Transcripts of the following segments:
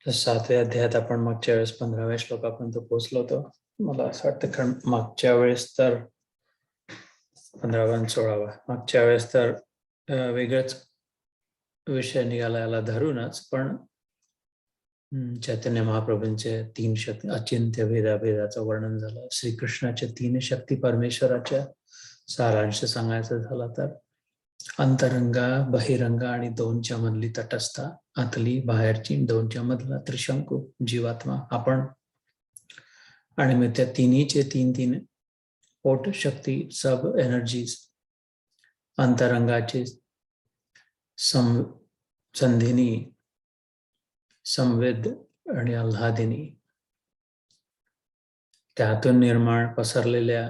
तर 7व्या अध्यायात आपण मागच्या वेळेस 15व्या श्लोकापर्यंत पोहोचलो होतो. मला असं वाटतं कारण मागच्या वेळेस तर 15वा आणि 16वा मागच्या वेळेस तर वेगळंच विषय निघाला याला धरूनच, पण चैतन्य महाप्रभूंचे 3 शक्ती अचिंत्य भेदाभेदाचं वर्णन झालं. श्रीकृष्णाच्या 3 शक्ती परमेश्वराच्या सारांश सांगायचं झालं तर अंतरंगा, बहिरंगा आणि 2च्या मधली तटस्था, आतली बाहेरची, 2च्या मधला त्रिशंकू जीवात्मा आपण. आणि मग त्या तिन्हीचे 3 पोट शक्ती, सब एनर्जीज, अंतरंगाची संधिनी, संवेद आणि आल्हादिनी, त्यातून निर्माण पसरलेल्या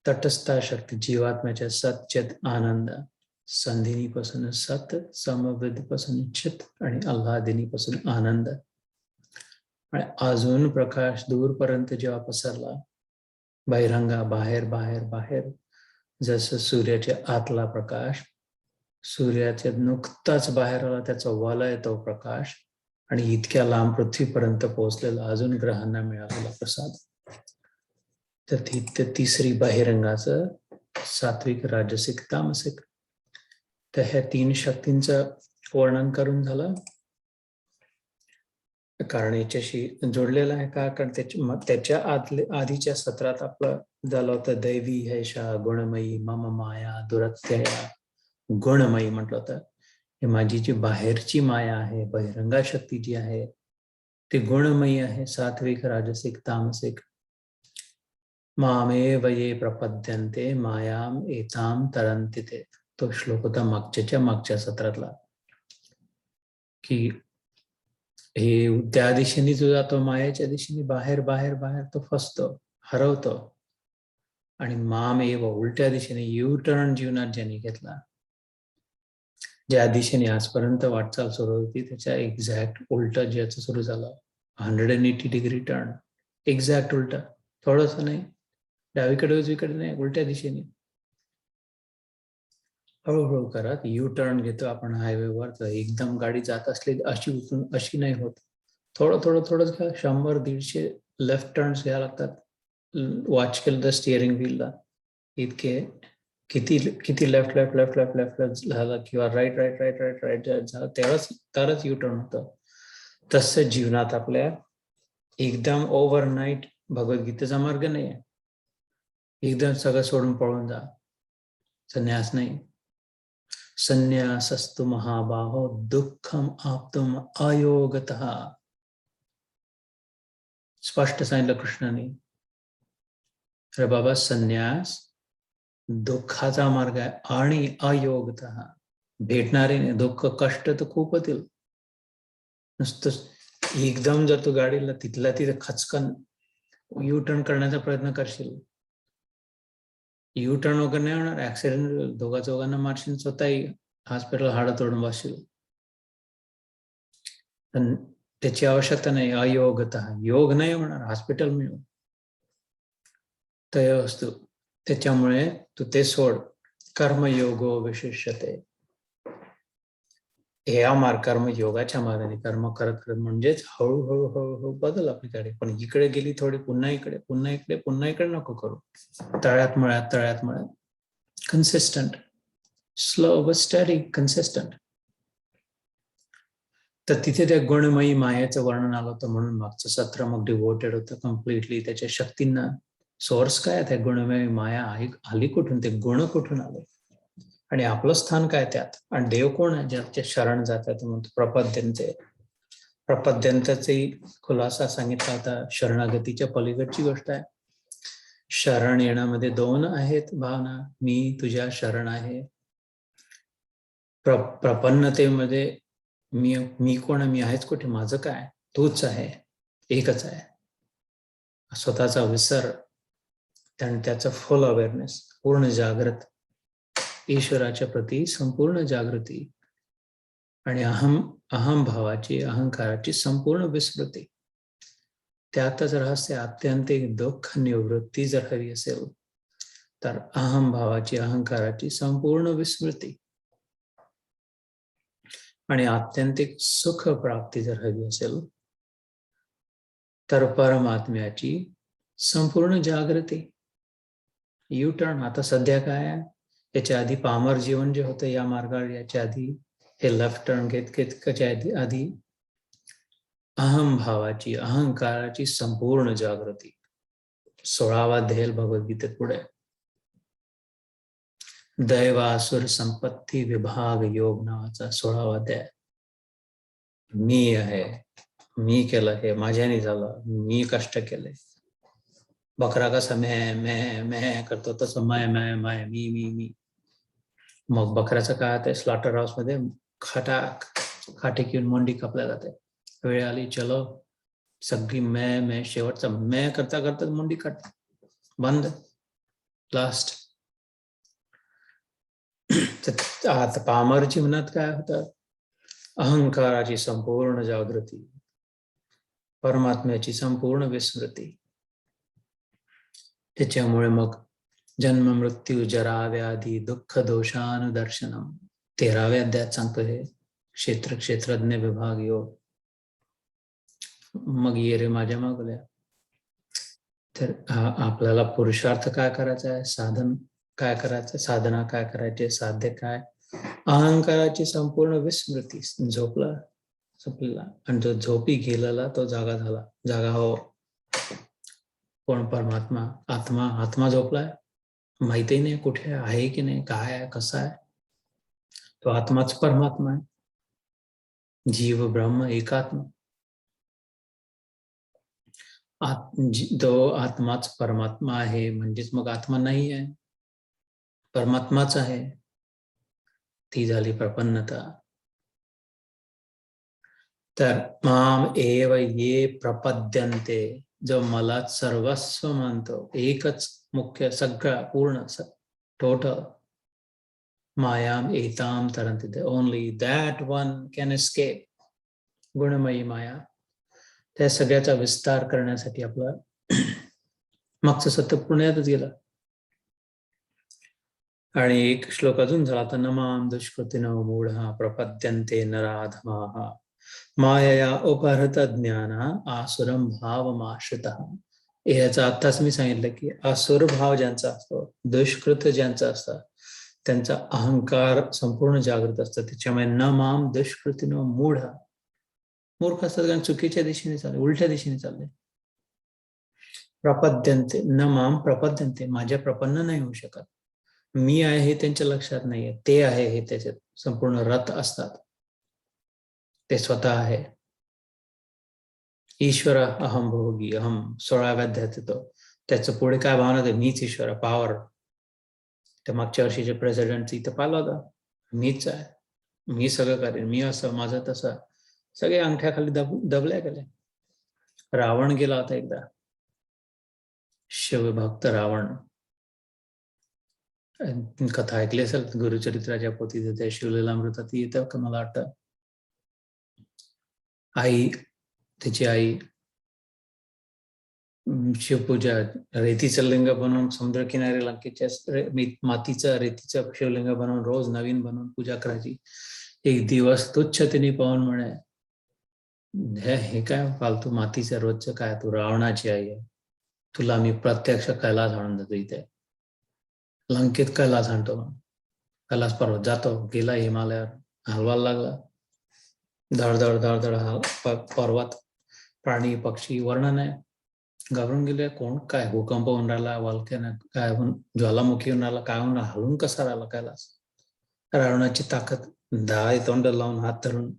तटस्था शक्ती जीवात्म्याच्या सच्चित आनंद, संधिनीपासून सत, समवेदपासून चित आणि आल्हादिनीपासून आनंद. आणि अजून प्रकाश दूरपर्यंत जेव्हा पसरला, बहिरंगा बाहेर बाहेर बाहेर, जसं सूर्याच्या आतला प्रकाश, सूर्याच्या नुकताच बाहेर आला त्याचा वलय तो प्रकाश, आणि इतक्या लांब पृथ्वीपर्यंत पोहोचलेला अजून ग्रहांना मिळालेला प्रसाद. तर तिसरी बहिरंगाचं सात्विक, राजसिक, तामसिक. तर ह्या 3 शक्तींचं वर्णन करून झालं. कारण याच्याशी जोडलेलं आहे का? कारण त्याच्या आधीच्या सत्रात आपलं झालं होतं दैवी हैषा गुणमयी मम माया दुरत्यया. गुणमयी म्हटलं होतं, हे माझी जी बाहेरची माया आहे, बहिरंगा शक्ती जी आहे ती गुणमयी आहे, सात्विक, राजसिक, तामसिक. मामेव ये प्रपद्यन्ते मायाम एताम तरन्ति ते. तो श्लोक होता मागच्या सत्रातला, की हे त्या दिशेने जो जातो मायाच्या दिशेने बाहेर बाहेर बाहेर तो फसतो, हरवतो. आणि मामेव उलट्या दिशेने यू टर्न जीवनात ज्यांनी घेतला, ज्या दिशेने आजपर्यंत वाटचाल सुरू होती त्याच्या एक्झॅक्ट उलट ज्याचं सुरू झालं, 180 डिग्री टर्न, एक्झॅक्ट उलट, थोडस नाही, डावीकडे उजवीकडे नाही, उलट्या दिशेने. हळूहळू करत यू टर्न घेतो आपण हायवेवर, तर एकदम गाडी जात असली अशी उचलून अशी नाही होत, थोडं थोडं थोडं घ्या. 100-150 लेफ्ट टर्न्स घ्यावे लागतात. वॉच केलं तर स्टिअरिंग व्हीलला इतके किती left left left left left left झालं, किंवा right right right right right झालं, तरच यू टर्न होतं. तसं जीवनात आपल्या एकदम ओव्हरनाईट भगवद्गीतेचा मार्ग नाही आहे, एकदम सगळं सोडून पळून जा, संन्यास नाही. संन्यासस्तु महाबाहो दुःखम आप्तुम अयोगतः. स्पष्ट सांगितलं कृष्णाने, अरे बाबा, संन्यास दुःखाचा मार्ग आहे आणि अयोगतः, भेटणारे नाही. दुःख कष्ट तर खूप होतील. नुसतं एकदम जर तू गाडीला तिथल्या तिथे खचकन यू टर्न करण्याचा प्रयत्न करशील, यू टर्न वगैरे नाही होणार, ऍक्सिडेंट, दोघांना मारशील, स्वतःही हॉस्पिटल हाडं तोडून बसशील. त्याची आवश्यकता नाही. अयोगतः, योग नाही होणार, हॉस्पिटल मिळू तय वस्तू. त्याच्यामुळे तू ते सोड. कर्मयोगो विशिष्यते. कर्मयोगाच्या मार्गाने कर्म करत करत, म्हणजेच हळूहळू हळूहळू बदल आपली गाडी. पण इकडे गेली थोडी, पुन्हा इकडे, पुन्हा इकडे, पुन्हा इकडे नको करू. तळ्यात मळ्यात consistent, slow but study, consistent. तर तिथे त्या गुणमयी मायेचं वर्णन आलं होतं, म्हणून मागचं सत्र मग डिवोटेड होतं कम्प्लिटली त्याच्या शक्तींना. सोर्स काय आहे त्या गुणमयी माया आली कुठून, ते गुण कुठून आले, आणि आपलं स्थान काय त्यात, आणि देव कोण आहे ज्याच्या शरण जातात. म्हणतो प्रपद्यंतचे खुलासा सांगितला होता. शरणागतीच्या पलीकडची गोष्ट आहे. शरण येण्यामध्ये 2 आहेत भावना. मी तुझ्या शरण आहे. प्रपन्नतेमध्ये मी कोण आहे, मी आहेच कुठे, माझं काय, तूच आहे, एकच आहे. स्वतःचा विसर आणि त्याचं फुल अवेअरनेस, पूर्ण जागृत, ईश्वराच्या प्रती संपूर्ण जागृती, आणि अहम भावाची, अहंकाराची संपूर्ण विस्मृती. त्यातच रहस्य. आत्यंतिक दुःख निवृत्ती जर हवी असेल तर अहम भावाची, अहंकाराची संपूर्ण विस्मृती. आणि आत्यंतिक सुख प्राप्ती जर हवी असेल तर परमात्म्याची संपूर्ण जागृती. U turn. आता सध्या काय आहे, याच्या आधी पामर जीवन जे होतं या मार्गावर याच्या आधी हे लेफ्ट टर्न घेत आधी अहम भावाची, अहंकाराची संपूर्ण जागृती. 16वा अध्याय भगवद्गीतेत पुढे दैवासुर संपत्ती विभाग योग नावाचा 16वा अध्याय. मी आहे, मी केलं, हे माझ्याने झालं, मी कष्ट केले. बकरा कसा मैं करतो तसं मैं मी. मग बकऱ्याचं काय ते स्लॉटर हाऊस मध्ये खाटे घेऊन मुंडी कापल्या जाते. वेळ आली, चलो सगळी मैं शेवटचा मैं करता करता मुंडी काट बंद लास्ट. आता पामर जीवनात काय होतं, अहंकाराची संपूर्ण जागृती, परमात्म्याची संपूर्ण विस्मृती. त्याच्यामुळे मग जन्म मृत्यू जरा व्याधी दुःख दोषानुदर्शनम 13व्या अध्यायात सांगतो हे क्षेत्रज्ञ विभाग योग. मग ये रे माझ्या मागल्या. तर आपल्याला पुरुषार्थ काय करायचा आहे, साधन काय करायचं, साधना काय करायची, साध्य काय, अहंकाराची संपूर्ण विस्मृती. झोपलेला आणि जो झोपी गेलेला तो जागा झाला. जागा हो कोण, परमात्मा, आत्मा झोपलाय, माहिती नाही कुठे आहे की नाही, काय आहे, कसा आहे. तो आत्माच परमात्मा आहे. जीव ब्रह्म एकात्मा. तो आत्माच परमात्मा आहे म्हणजेच मग आत्मा नाही आहे, परमात्माच आहे. ती झाली प्रपन्नता. तर माम एव ये प्रपद्यन्ते, जो मला सर्वस्व मानतो, एकच मुख्य, सगळा पूर्ण टोटल. मायाम एताम तरंती, only that one can escape. गुणमयी माया. त्या सगळ्याचा विस्तार करण्यासाठी आपलं मागचं सत्य पुण्यातच गेलं. आणि एक श्लोक अजून झाला तर नमाम दुष्कृतिनो मूढा प्रपद्यन्ते नराधमाः मायया उपहृत ज्ञान आसुरम भावमाश्रितः. याचा अर्थच मी सांगितलं की आसुर भाव ज्यांचा असतो, दुष्कृत ज्यांचा असतं, त्यांचा अहंकार संपूर्ण जागृत असतं. त्याच्यामुळे न माम दुष्कृतिनो मूढा, मूर्ख असतात कारण चुकीच्या दिशेने चालले, उलट्या दिशेने चालले. प्रपद्यन्ते, न माम प्रपद्यन्ते, माझ्या प्रपन्न नाही होऊ शकत. मी आहे हे त्यांच्या लक्षात नाहीये, ते आहे हे त्याच्यात संपूर्ण रत असतात. ते स्वतः आहे. ईश्वर अहम भोगी, अहम 16व्या अध्यायात येतो. त्याचं पुढे काय भावना आहे, मीच ईश्वर, पॉवर. त्या मागच्या वर्षीचे प्रेसिडेंट इथं पाहिलं होतं, मीच आहे, मी सगळं करेन, मी असं, माझं तसं. सगळे अंगठ्याखाली दबल्या गेले. रावण गेला होता एकदा, शिवभक्त रावण. कथा ऐकली असेल गुरुचरित्राच्या पोथीत, त्या शिवलीलामृतात येतं का मला वाटतं. आई, त्याची आई शिवपूजा, रेतीचं लिंग बनवून समुद्रकिनारी लंकेच्या मातीचं रेतीचं शिवलिंग बनवून रोज नवीन बनवून पूजा करायची. एक दिवस तुच्छतेने पाहून म्हणे, हे काय फालतू मातीचं रोजचं काय, तू रावणाची आई आहे, तुला मी प्रत्यक्ष कैलास आणून देतो. इथे लंकेत कैलास आणतो. कैलास पर्वत जातो, गेला हिमालयावर, हलवायला लागला. धडधड पर्वत, प्राणी पक्षी वर्णन आहे. घाबरून गेले, कोण काय भूकंप होऊन राहिला, वल्कॅन काय ज्वालामुखी होऊन राहिला, काय होऊन हलून कसा राहिला कैलास. रावणाची ताकद, 10 तोंड लावून हात धरून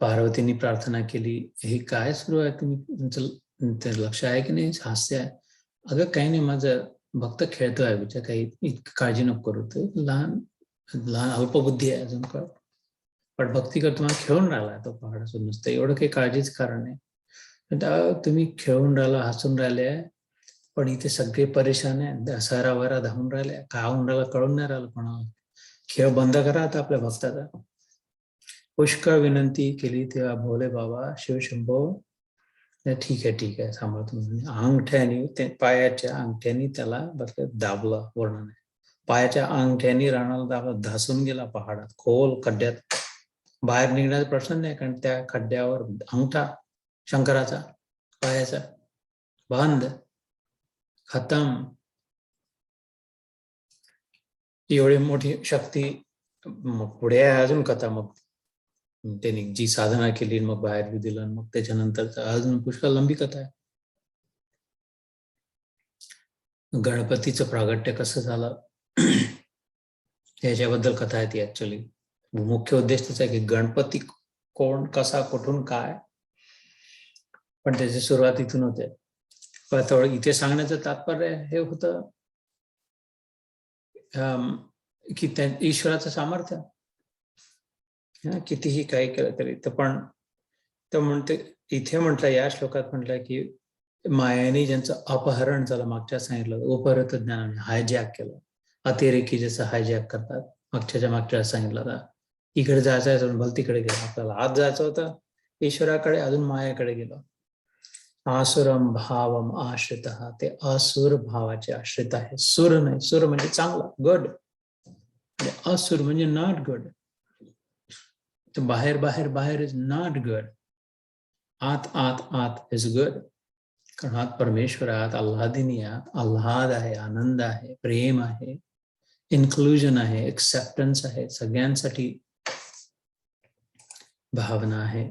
पार्वतींनी प्रार्थना केली, हे काय सुरू आहे, तुमचं लक्ष आहे की नाही, हास्य आहे. अगं काही नाही, माझं भक्त खेळतो आहे विचार, काही इतकं काळजी नको करू. तो लहान अल्पबुद्धी आहे अजून, पण भक्ती करतो, मला खेळून राहिला तो पहाड असून नुसतं, एवढं काही काळजीच कारण नाही. तुम्ही खेळून राहिला, हसून राहिले, पण इथे सगळे परेशान आहे, सरावरा धावून राहिले, काय होऊन राहिलं कळून नाही राहिलं. पण खेळ बंद करा आता आपल्या भक्ताचा. पुष्कळ विनंती केली तेव्हा भोले बाबा शिवशंभो, ठीक आहे सांभाळतो. अंगठ्याने, पायाच्या अंगठ्याने त्याला दाबलं, वर्णन आहे. पायाच्या अंगठ्यानी राणाला धासून गेला पहाडात, खोल खड्ड्यात. बाहेर निघण्याचा प्रश्न नाही, कारण त्या खड्ड्यावर अंगठा शंकराचा पायाचा बंद, खतम. एवढी मोठी शक्ती. मग पुढे आहे अजून कथा. मग त्यांनी जी साधना केली, मग बाहेर दिलं, मग त्याच्यानंतर अजून पुष्कळ लंबी कथा आहे. गणपतीचं प्रागट्य कसं झालं याच्याबद्दल कथा आहे ती. ऍक्च्युअली मुख्य उद्देश त्याचा आहे की गणपती कोण, कसा, कुठून, काय, पण त्याची सुरुवात इथून होते. पण थोडं इथे सांगण्याचं तात्पर्य हे होतं की त्या ईश्वराचं सामर्थ्य कितीही काही केलं तरी. तर पण तर म्हणते इथे म्हटलं, या श्लोकात म्हटलं की मायाने ज्यांचं अपहरण झालं, मागच्या सांगितलं उपहृत ज्ञानाने हायजॅक केलं, अतिरेकी जसं हायजॅक करतात, मागच्या सांगितलं होता. इकडे जायचं आहे भल तिकडे गेलं. आपल्याला आत जायचं होतं ईश्वराकडे, अजून मायाकडे गेलो. आसुरम भावम आश्रित, ते असुर भावाचे आश्रित आहे. सुर नाही, सुर म्हणजे चांगला, गुड. असुर म्हणजे नॉट गुड. तर बाहेर बाहेर बाहेर इज नॉट गुड. आत आत आत इज गुड. कारण आत परमेश्वर आत आल्हादिनी, आत आल्हाद आहे, आनंद आहे, प्रेम आहे, इन्क्लुजन आहे, एक्सेप्टन्स आहे, सगळ्यांसाठी भावना आहे.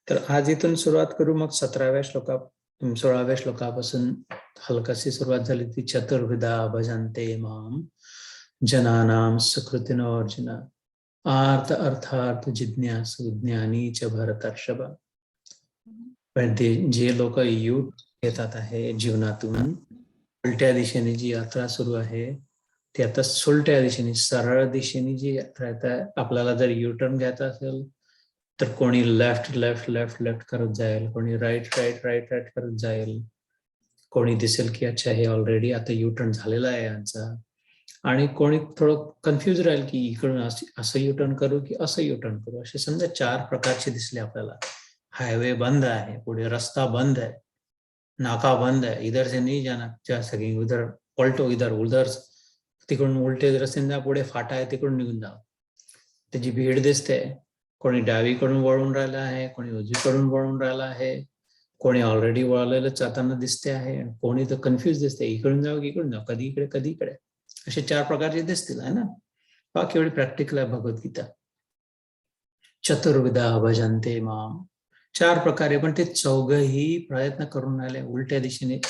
तर आज इथून सुरुवात करू. मग 16व्या श्लोकापासून हलकाशी सुरुवात झाली ती. चतुर्विधा भजन्ते माम जनानाम सुकृतिनो अर्जुन, आर्थ अर्थार्थ जिज्ञासु ज्ञानी च भरतर्षभ. पण ते जे लोक यू घेतात आहे जीवनातून, उलट्या दिशेने जी यात्रा सुरू आहे ती आता सुलट्या दिशेने, सरळ दिशेने जी यात्रा आहे. आपल्याला जर युटर्न घ्यायचा असेल तर कोणी लेफ्ट लेफ्ट लेफ्ट लेफ्ट करत जाईल, कोणी राईट राईट राईट राईट करत जाईल, कोणी दिसेल की अच्छा हे ऑलरेडी आता युटर्न झालेला आहे यांचा, आणि कोणी थोडं कन्फ्युज राहील की इकडून असं युटर्न करू की असं युटर्न करू. असे समजा 4 प्रकारचे दिसले आपल्याला. हायवे बंद आहे, पुढे रस्ता बंद आहे, नाका बंद है, इधर से नहीं जाना जा सकेंगे, उधर पलटो, इधर उधर, तिकडून उलटे रस्त्याने पुढे फाटा आहे तिकडून निघून जावं. त्याची भीड दिसते. कोणी डावीकडून वळून राहिला आहे, कोणी उजवीकडून वळून राहिला आहे, कोणी ऑलरेडी वळलेलं जाताना दिसते आहे, कोणी तर कन्फ्युज दिसते, इकडून जावं की इकडून जावं, कधी इकडे कधी इकडे. असे 4 प्रकारचे दिसतील आहे ना. पहा केवढी प्रॅक्टिकल आहे भगवद्गीता. चतुर्विधा भजन्ते माम, 4 प्रकारे, पण ते चौघही प्रयत्न करून राहिले उलट्या दिशेने.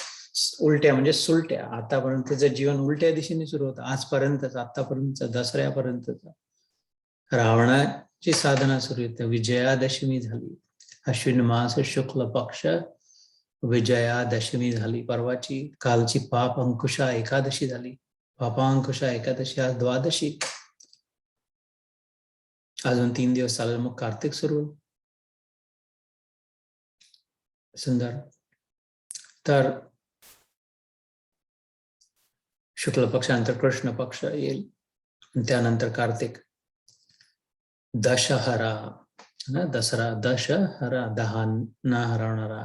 उलट्या म्हणजे सुलट्या. आतापर्यंतचं जीवन उलट्या दिशेने सुरू होतं, आजपर्यंतच, आतापर्यंत, दसऱ्यापर्यंतच. रावणाची साधना सुरू होते, विजयादशमी झाली, अश्विन मास शुक्ल पक्ष विजयादशमी झाली परवाची. कालची पाप अंकुशा एकादशी झाली, पापांकुशा एकादशी, आज द्वादशी. अजून 3 दिवस चालेल, मग कार्तिक सुरू. सुंदर. तर शुक्ल पक्षानंतर कृष्ण पक्ष येईल, त्यानंतर कार्तिक. दशहरा ना, दसरा, दशहरा, 10 ना हरवणारा.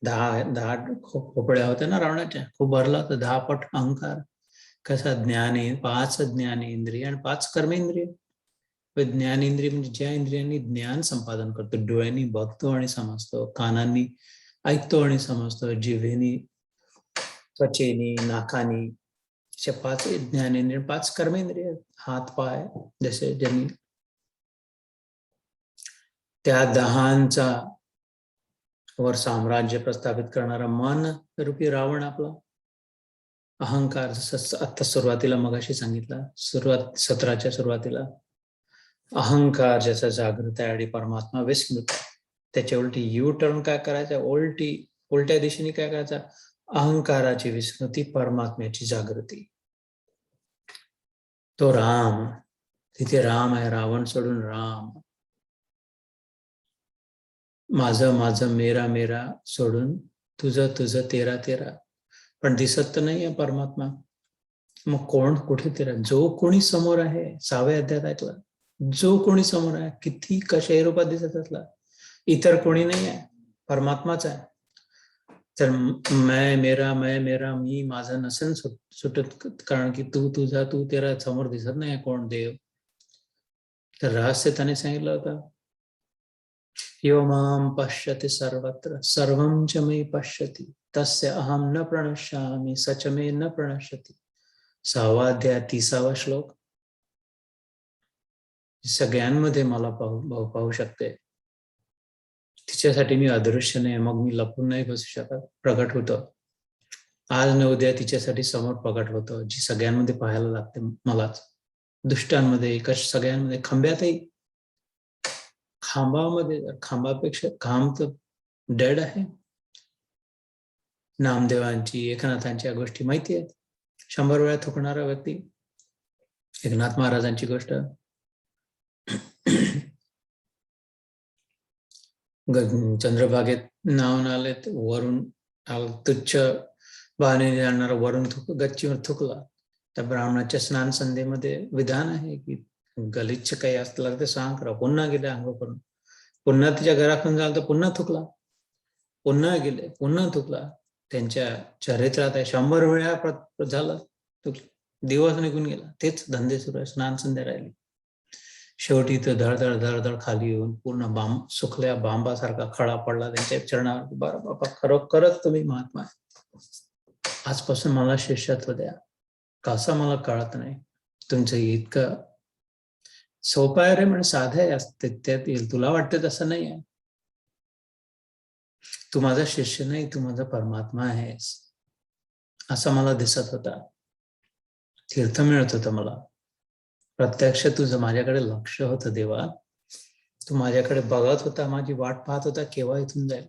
10 खोपड्या होत्या ना रावणाच्या, खूप भरला होता, 10 पट अहंकार. कसा 5 ज्ञानेंद्रिय आणि 5 कर्मेंद्रिय. ज्ञानेंद्रिय म्हणजे ज्या इंद्रियांनी ज्ञान संपादन करतो, डोळ्यांनी बघतो आणि समजतो, कानांनी ऐकतो आणि समजतो, जिव्हेनी, त्वचेनी, नाकानी, अशा 5 ज्ञानेंद्रिय, 5 कर्मेंद्रिय, हात पाय, जसे ज्यांनी. त्या 10 वर साम्राज्य प्रस्थापित करणारा मन रूपी रावण आपला. अहंकार, जसं आता सुरुवातीला मगाशी सांगितलं, 17च्या सुरुवातीला, अहंकार ज्याचा जागृत आहे आणि परमात्मा विस्मृत. त्याच्या उलटी यू टर्न काय करायचं, उलट्या दिशेने काय करायचं, अहंकाराची विस्मृती, परमात्म्याची जागृती. तो राम, तिथे राम आहे, रावण सोडून राम. माझं माझं, मेरा मेरा सोडून तुझं तुझं, तेरा तेरा. पण दिसत तर नाही आहे परमात्मा. मग कोण कुठे तेरा, जो कोणी समोर आहे, 6व्या अध्यायात ऐकलं, जो कोणी समोर आहे, किती कशाही रूपात दिसत असला, इतर कोणी नाही आहे, परमात्माच आहे. तर मैं मेरा मी माझा नसेल सुटत, कारण की तू तुझा तू तेरा समोर दिसत नाही कोण देव. तर रहस्य त्याने सांगितलं होतं, यो माम पश्यति सर्वत्र सर्वं च मे पश्यति तस्य अहम न प्रणश्यामि स च मे न प्रणश्यति. 6वा अध्याय 30वा श्लोक. सगळ्यांमध्ये मला पाहू शकते, तिच्यासाठी मी अदृश्य नाही, मग मी लपून नाही बसू शकत, प्रगट होतो. आज न उद्या तिच्यासाठी समोर प्रगट होतो, जी सगळ्यांमध्ये पाहायला लागते मलाच. दुष्टांमध्ये, सगळ्यांमध्ये, खांब्यातही. खांबामध्ये, खांबापेक्षा खांब तर डेड आहे. नामदेवांची, एकनाथांच्या गोष्टी माहिती आहेत. 100 वेळा थुकणारा व्यक्ती. एकनाथ महाराजांची गोष्ट. चंद्रभागेत नाव आले, वरून तुच्छ बहाणे आणणारा वरून गच्चीवर थुकला. त्या ब्राह्मणाच्या स्नान संध्येमध्ये विधान आहे की गलिच्छ काही असलं तर सांग करा. पुन्हा गेले अंघोळ करून, पुन्हा तिच्या घरातून झालं तर पुन्हा थुकला, पुन्हा गेले, पुन्हा थुकला. त्यांच्या चरित्रात आहे 100 वेळा झालं, दिवस निघून गेला, तेच धंदे सुरू आहे, स्नान संध्या राहिली. शेवटी तो धडधड धडधड खाली येऊन पूर्ण सुखल्या बांबासारखा खडा पडला त्यांच्या चरणावर. बरं बाबा, खरोखरच तुम्ही महात्मा आहे, आजपासून मला शिष्यत्व द्या. कसं मला कळत नाही, तुमचं इतकं सोपं आहे रे, म्हणजे साधं आहे, त्यात येईल. तुला वाटतं तसं नाही आहे. तू माझा शिष्य नाही, तू माझा परमात्मा आहेस, असं मला दिसत होता. तीर्थ मिळत होतं मला. प्रत्यक्ष तुझं माझ्याकडे लक्ष होतं देवा. तू माझ्याकडे बघत होता, माझी वाट पाहत होता, केव्हा इथून जाईल.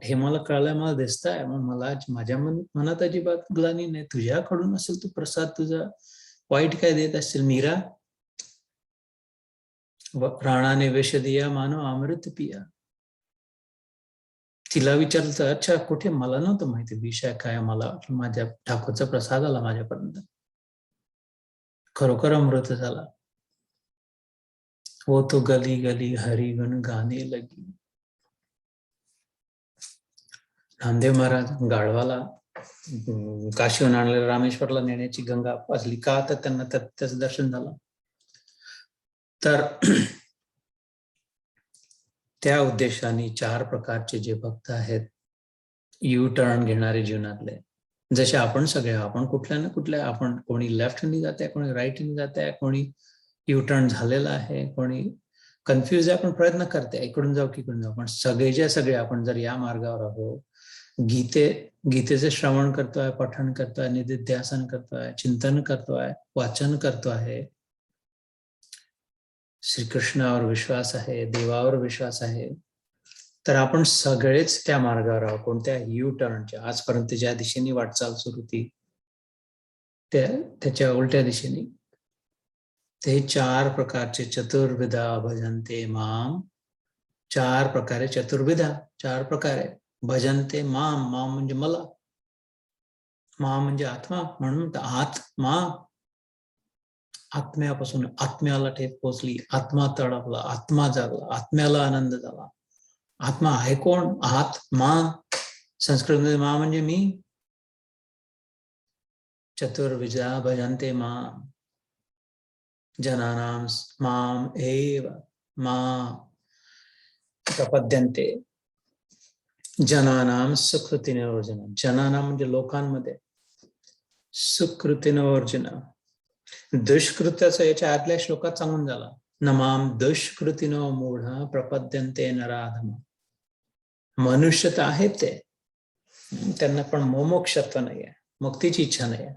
हे मला कळलंय, मला दिसतंय. मग मला माझ्या मनात अजिबात ग्लानी नाही. तुझ्याकडून असेल तो प्रसाद तुझा. वाईट काय देत असेल. मीरा, प्राणाने विष दिया मानो अमृत पिया. तिला विचारलं, अच्छा कुठे, मला नव्हतं माहिती विष आहे काय. मला माझ्या ठाकूरचा प्रसाद आला माझ्यापर्यंत, खरोखर अमृत झाला. वो तो गली गली हरी गुण गाणे लगी. नामदेव महाराज गाढवाला काशीहून आणलेल्या रामेश्वरला नेण्याची गंगा असली का, तर त्यांना त्याचं दर्शन झालं. तर त्या उद्देशाने 4 प्रकारचे जे भक्त आहेत, यू टर्न घेणारे जीवनातले, जसे आपण सगळे, आपण कुठल्या ना कुठल्या, आपण कोणी लेफ्टनी जात आहे, कोणी राईटनी जात आहे, कोणी यू टर्न झालेला आहे, कोणी कन्फ्युज आहे, आपण प्रयत्न करते इकडून जाऊ की इकडून जाऊ. पण सगळेच्या सगळे आपण जर या मार्गावर आहोत, गीतेचे श्रवण करतोय, पठण करतोय, निधिध्यासन करतोय, चिंतन करतोय, वाचन करतो आहे, श्रीकृष्णावर विश्वास आहे, देवावर विश्वास आहे, तर आपण सगळेच त्या मार्गावर आहोत. कोणत्या यू टर्नच्या, आजपर्यंत ज्या दिशेने वाटचाल सुरू होती त्याच्या उलट्या दिशेने. ते 4 प्रकारचे चतुर्विधा भजन्ते माम. 4 प्रकारे चतुर्विधा, 4 प्रकारे भजन्ते माम. माम म्हणजे मला, मा म्हणजे आत्मा, म्हणून आत्मा. आत्म्यापासून आत्म्याला ठेप पोचली, आत्मा तडपला, आत्मा जागला, आत्म्याला आनंद झाला. आत्मा आहे कोण? आत्मा. संस्कृतमध्ये मा म्हणजे मी. चतुर्विधा भजन्ते माम जनानां माम एव माम प्रपद्यन्ते. जनानां सुकृतिनोर्जुन. जनानां म्हणजे लोकांमध्ये, सुकृतिनोर्जुन. दुष्कृत्याचं याच्या आतल्या श्लोकात सांगून झाला. नमाम दुष्कृतिनो मूढ प्रपद्यन्ते नराधम. मनुष्य तर आहेत ते, त्यांना पण मोमोक्षत्व नाही आहे, मुक्तीची इच्छा नाही आहे,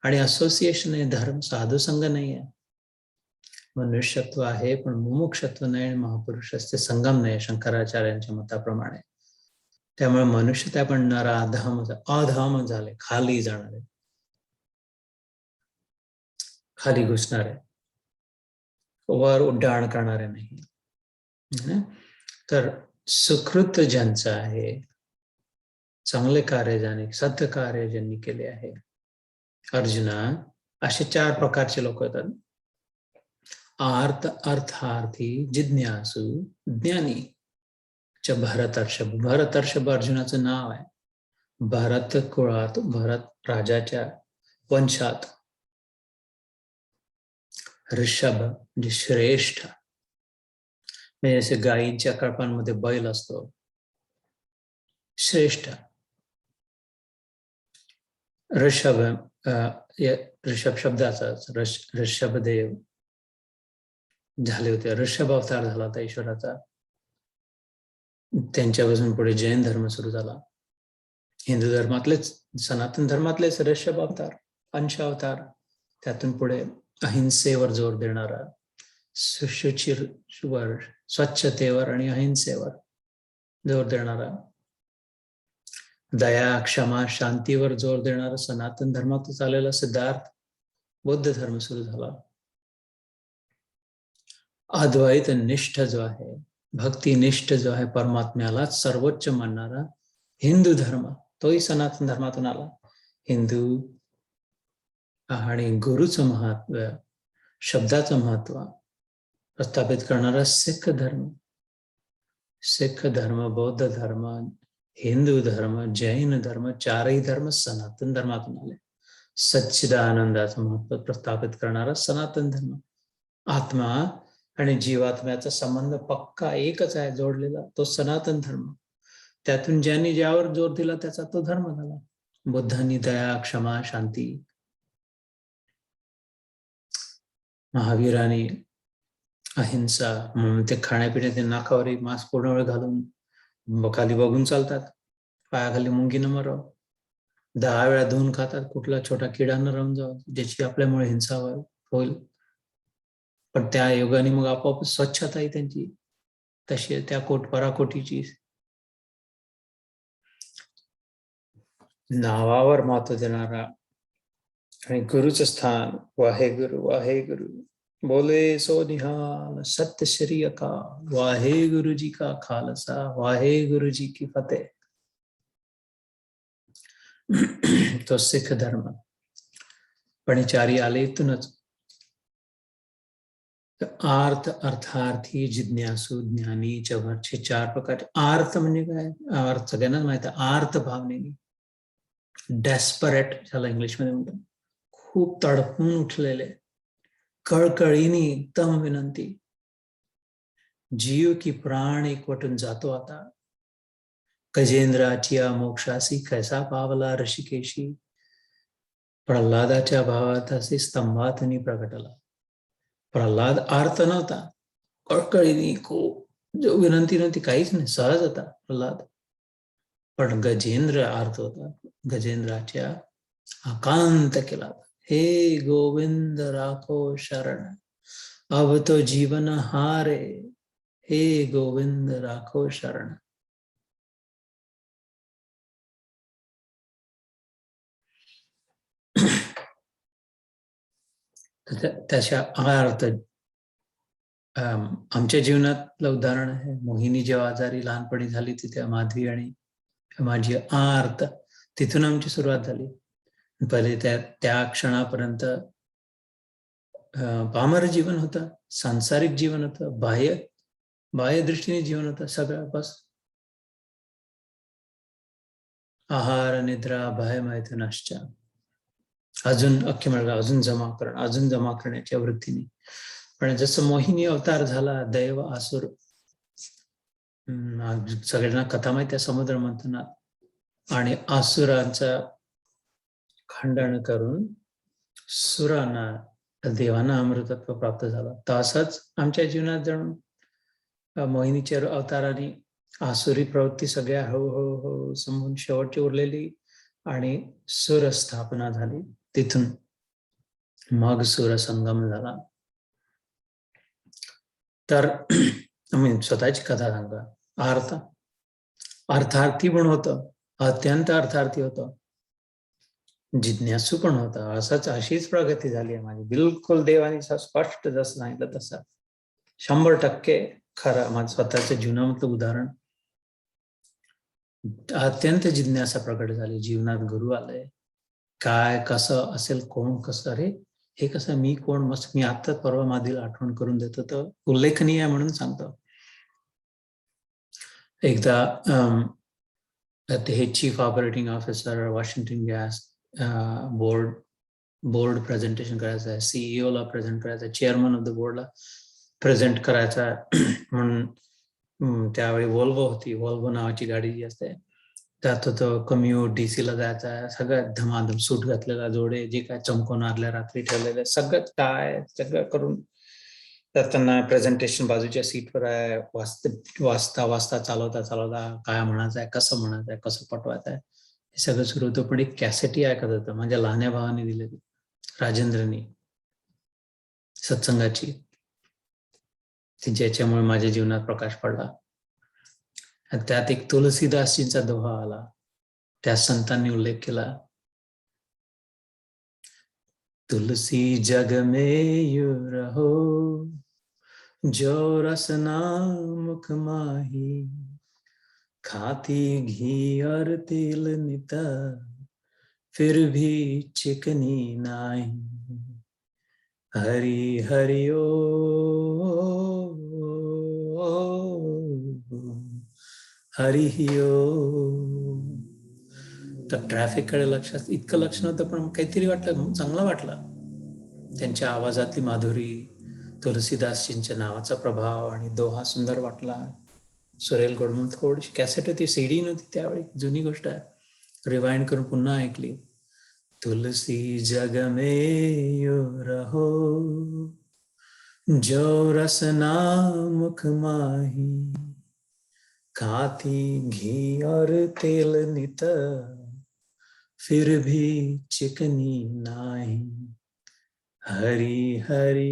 आणि असोसिएशन आहे, धर्म साधुसंग नाही आहे. मनुष्यत्व आहे पण मुमुक्षत्व नाही, आणि महापुरुष असते संगम नाही, शंकराचार्यांच्या मताप्रमाणे. त्यामुळे मनुष्य त्या पण नराधम, अधम झाले, खाली जाणारे, खाली घुसणारे, वर उड्डाण करणारे नाही. तर सुकृत ज्यांचं आहे, चांगले कार्य ज्याने, सत्य कार्य ज्यांनी केले आहे, अर्जुना, असे 4 प्रकारचे लोक होतात. अर्थार्थी, जिज्ञासू, ज्ञानी. भरतर्षभ. भरतर्षभ अर्जुनाचं नाव आहे. भरत कुळात, भरत राजाच्या वंशात ऋषभ म्हणजे श्रेष्ठ, म्हणजे जसे गायींच्या कळपांमध्ये बैल असतो, श्रेष्ठ. ऋषभ, ऋषभ शब्दाचा ऋषभदेव झाले होते. ऋषभ अवतार झाला होता ईश्वराचा. त्यांच्यापासून पुढे जैन धर्म सुरू झाला. हिंदू धर्मातलेच, सनातन धर्मातलेच ऋषभ अवतार, अंश अवतार. त्यातून पुढे अहिंसेवर जोर देणारा, सुशुचीवर, स्वच्छतेवर आणि अहिंसेवर जोर देणारा, दया, क्षमा, शांतीवर जोर देणारा सनातन धर्मातच आलेला सिद्धार्थ बौद्ध धर्म सुरू झाला. अद्वैत निष्ठ जो आहे, भक्तिनिष्ठ जो आहे, परमात्म्याला सर्वोच्च मानणारा हिंदू धर्म, तोही सनातन धर्मातून आला. हिंदू आणि गुरुचं महत्व, शब्दाचं महत्व प्रस्थापित करणारा सिख धर्म, सिख धर्म, बौद्ध धर्म, हिंदू धर्म, जैन धर्म, चारही धर्म सनातन धर्मातून आले. सच्चिदानंदाचं महत्व प्रस्थापित करणारा सनातन धर्म. आत्मा आणि जीवात्म्याचा संबंध पक्का एकच आहे, जोडलेला, तो सनातन धर्म. त्यातून ज्यांनी ज्यावर जोर दिला त्याचा तो धर्म झाला. बुद्धांनी दया, क्षमा, शांती, महावीरांनी अहिंसा, ते खाण्यापिण्याचे नाकावरी मांस पूर्ण वेळ घालून खाली बघून चालतात, पायाखाली मुंगी न मराव, 10 वेळा धुवून खातात, कुठला छोटा किडा न राहून जावं ज्याची आपल्यामुळे हिंसा होईल. पण त्या योगाने मग आपोआप स्वच्छताही त्यांची तशी, त्या पराकोटीची. नावावर महत्व देणारा आणि गुरुचं स्थान, वाहेगुरु वाहेगुरु, बोले सो निहाल, सत्य श्री अकाल, वाहे गुरु जी का खालसा, वाहे गुरु जी की फतेह. तो सिख धर्म. पणिचारी आले इथूनच. आर्त, अर्थार्थी, जिज्ञासू, ज्ञानी, चवरचे 4 प्रकारचे. आर्त म्हणजे काय? अर्थ सगळ्यांना माहिती आहे. आर्त भावनेने, डेस्परेट ज्याला इंग्लिशमध्ये म्हणतात, खूप तडपून उठलेले, कळकळीने एकदम विनंती. जीव की प्राण एकवटून जातो आता. गजेंद्राची मोक्षासी कैसा पावला ऋषिकेशी, प्रल्हादाच्या भावात असे स्तंभातनी प्रकटला. प्रल्हाद आर्त नव्हता, कळकळीने खूप जो विनंती नव्हती, काहीच नाही, सहज होता प्रल्हाद. पण गजेंद्र आर्त होता. गजेंद्राच्या आकांत केला, हे गोविंद राखो शरण, अब तो जीवन हारे, हे गोविंद राखो शरण. त्याच्या अर्थ आमच्या जीवनातलं उदाहरण आहे. मोहिनी जेव्हा आजारी लहानपणी झाली, तिथे माधवी आणि माझी आर्त, तिथून आमची सुरुवात झाली. पहिले त्या क्षणापर्यंत पामर जीवन होतं, सांसारिक जीवन होतं, बाह्य दृष्टीने जीवन होतं सगळं. बस आहार, निद्रा, भय, मैथुनाश्च, अजून अख्खे मला अजून जमा करण्याच्या वृत्तीने. पण जसं मोहिनी अवतार झाला, दैव, आसुर, सगळ्यांना कथा माहिती आहे, समुद्र मंथनात, आणि आसुरांचं खंडन करून सुरांना, देवांना अमृतत्व प्राप्त झालं. तसंच आमच्या जीवनात जणू मोहिनीच्या अवताराने आसुरी प्रवृत्ती सगळ्या हळूहळू समजून शेवटची उरलेली आणि सुर स्थापना झाली. तिथून मग सुर संगम झाला. तर मी स्वतःची कथा सांगा. अर्थार्थी पण होतं, अत्यंत अर्थार्थी होतं, जिज्ञासू पण होता. अशीच प्रगती झाली आहे माझी. बिलकुल देवाने स्पष्ट जसं सांगितलं तसं 100% खरं. माझं स्वतःच्या जीवनामधलं उदाहरण. अत्यंत जिज्ञासा प्रकट झाली. जीवनात गुरु आलंय, काय कसं असेल, कोण कसं, अरे हे कसं, मी कोण, मस्त. मी आता परवा माधील आठवण करून देतो, तर उल्लेखनीय म्हणून सांगतो. एकदा ते हे chief operating officer Washington gas board presentation करायचं आहे, सीईओ ला प्रेझेंट करायचं आहे, चेअरमन ऑफ द बोर्डला प्रेझेंट करायचा म्हणून त्यावेळी वॉल्वो होती, वॉल्वो नावाची गाडी जी असते त्यात तो कम्युट DC ला जायचा, सगळ्यात धमाधम सूट घातलेला, जोडे जे काय चमकवणारल्या रात्री ठेवलेले सगळं काय सगळं करून त्यात त्यांना प्रेझेंटेशन बाजूच्या सीटवर आहे, वाचता चालवता काय म्हणायचं आहे, कसं पटवायचं आहे, हे सगळं सुरू होतं. पण एक कॅसेटही ऐकत होतं माझ्या लहान्या भावाने दिलेली, राजेंद्रनी, सत्संगाची, ज्याच्यामुळे माझ्या जीवनात प्रकाश पडला. आणि त्यात एक तुलसीदासजींचा दोहा आला, त्या संतांनी उल्लेख केला, तुलसी जग में यू रहो जो रसना मुख माही, खाती घी और तेल निता फिर भी चिकनी नाही, हरि हरि ओ हरि ओ. तर ट्रॅफिककडे इतकं लक्ष नव्हतं, पण काहीतरी वाटलं, चांगलं वाटलं. त्यांच्या आवाजातली माधुरी, तुलसीदासजींच्या नावाचा प्रभाव आणि दोहा सुंदर वाटला. सुरेल गोड थोडीशी कॅसेट होती, CD नव्हती त्यावेळी, जुनी गोष्ट आहे. रिवाइंड करून पुन्हा ऐकली. तुलसी जग में यो रहो जो रसना मुख माही, खाती घी और तेल नित फिर भी चिकनी नाही, हरि हरि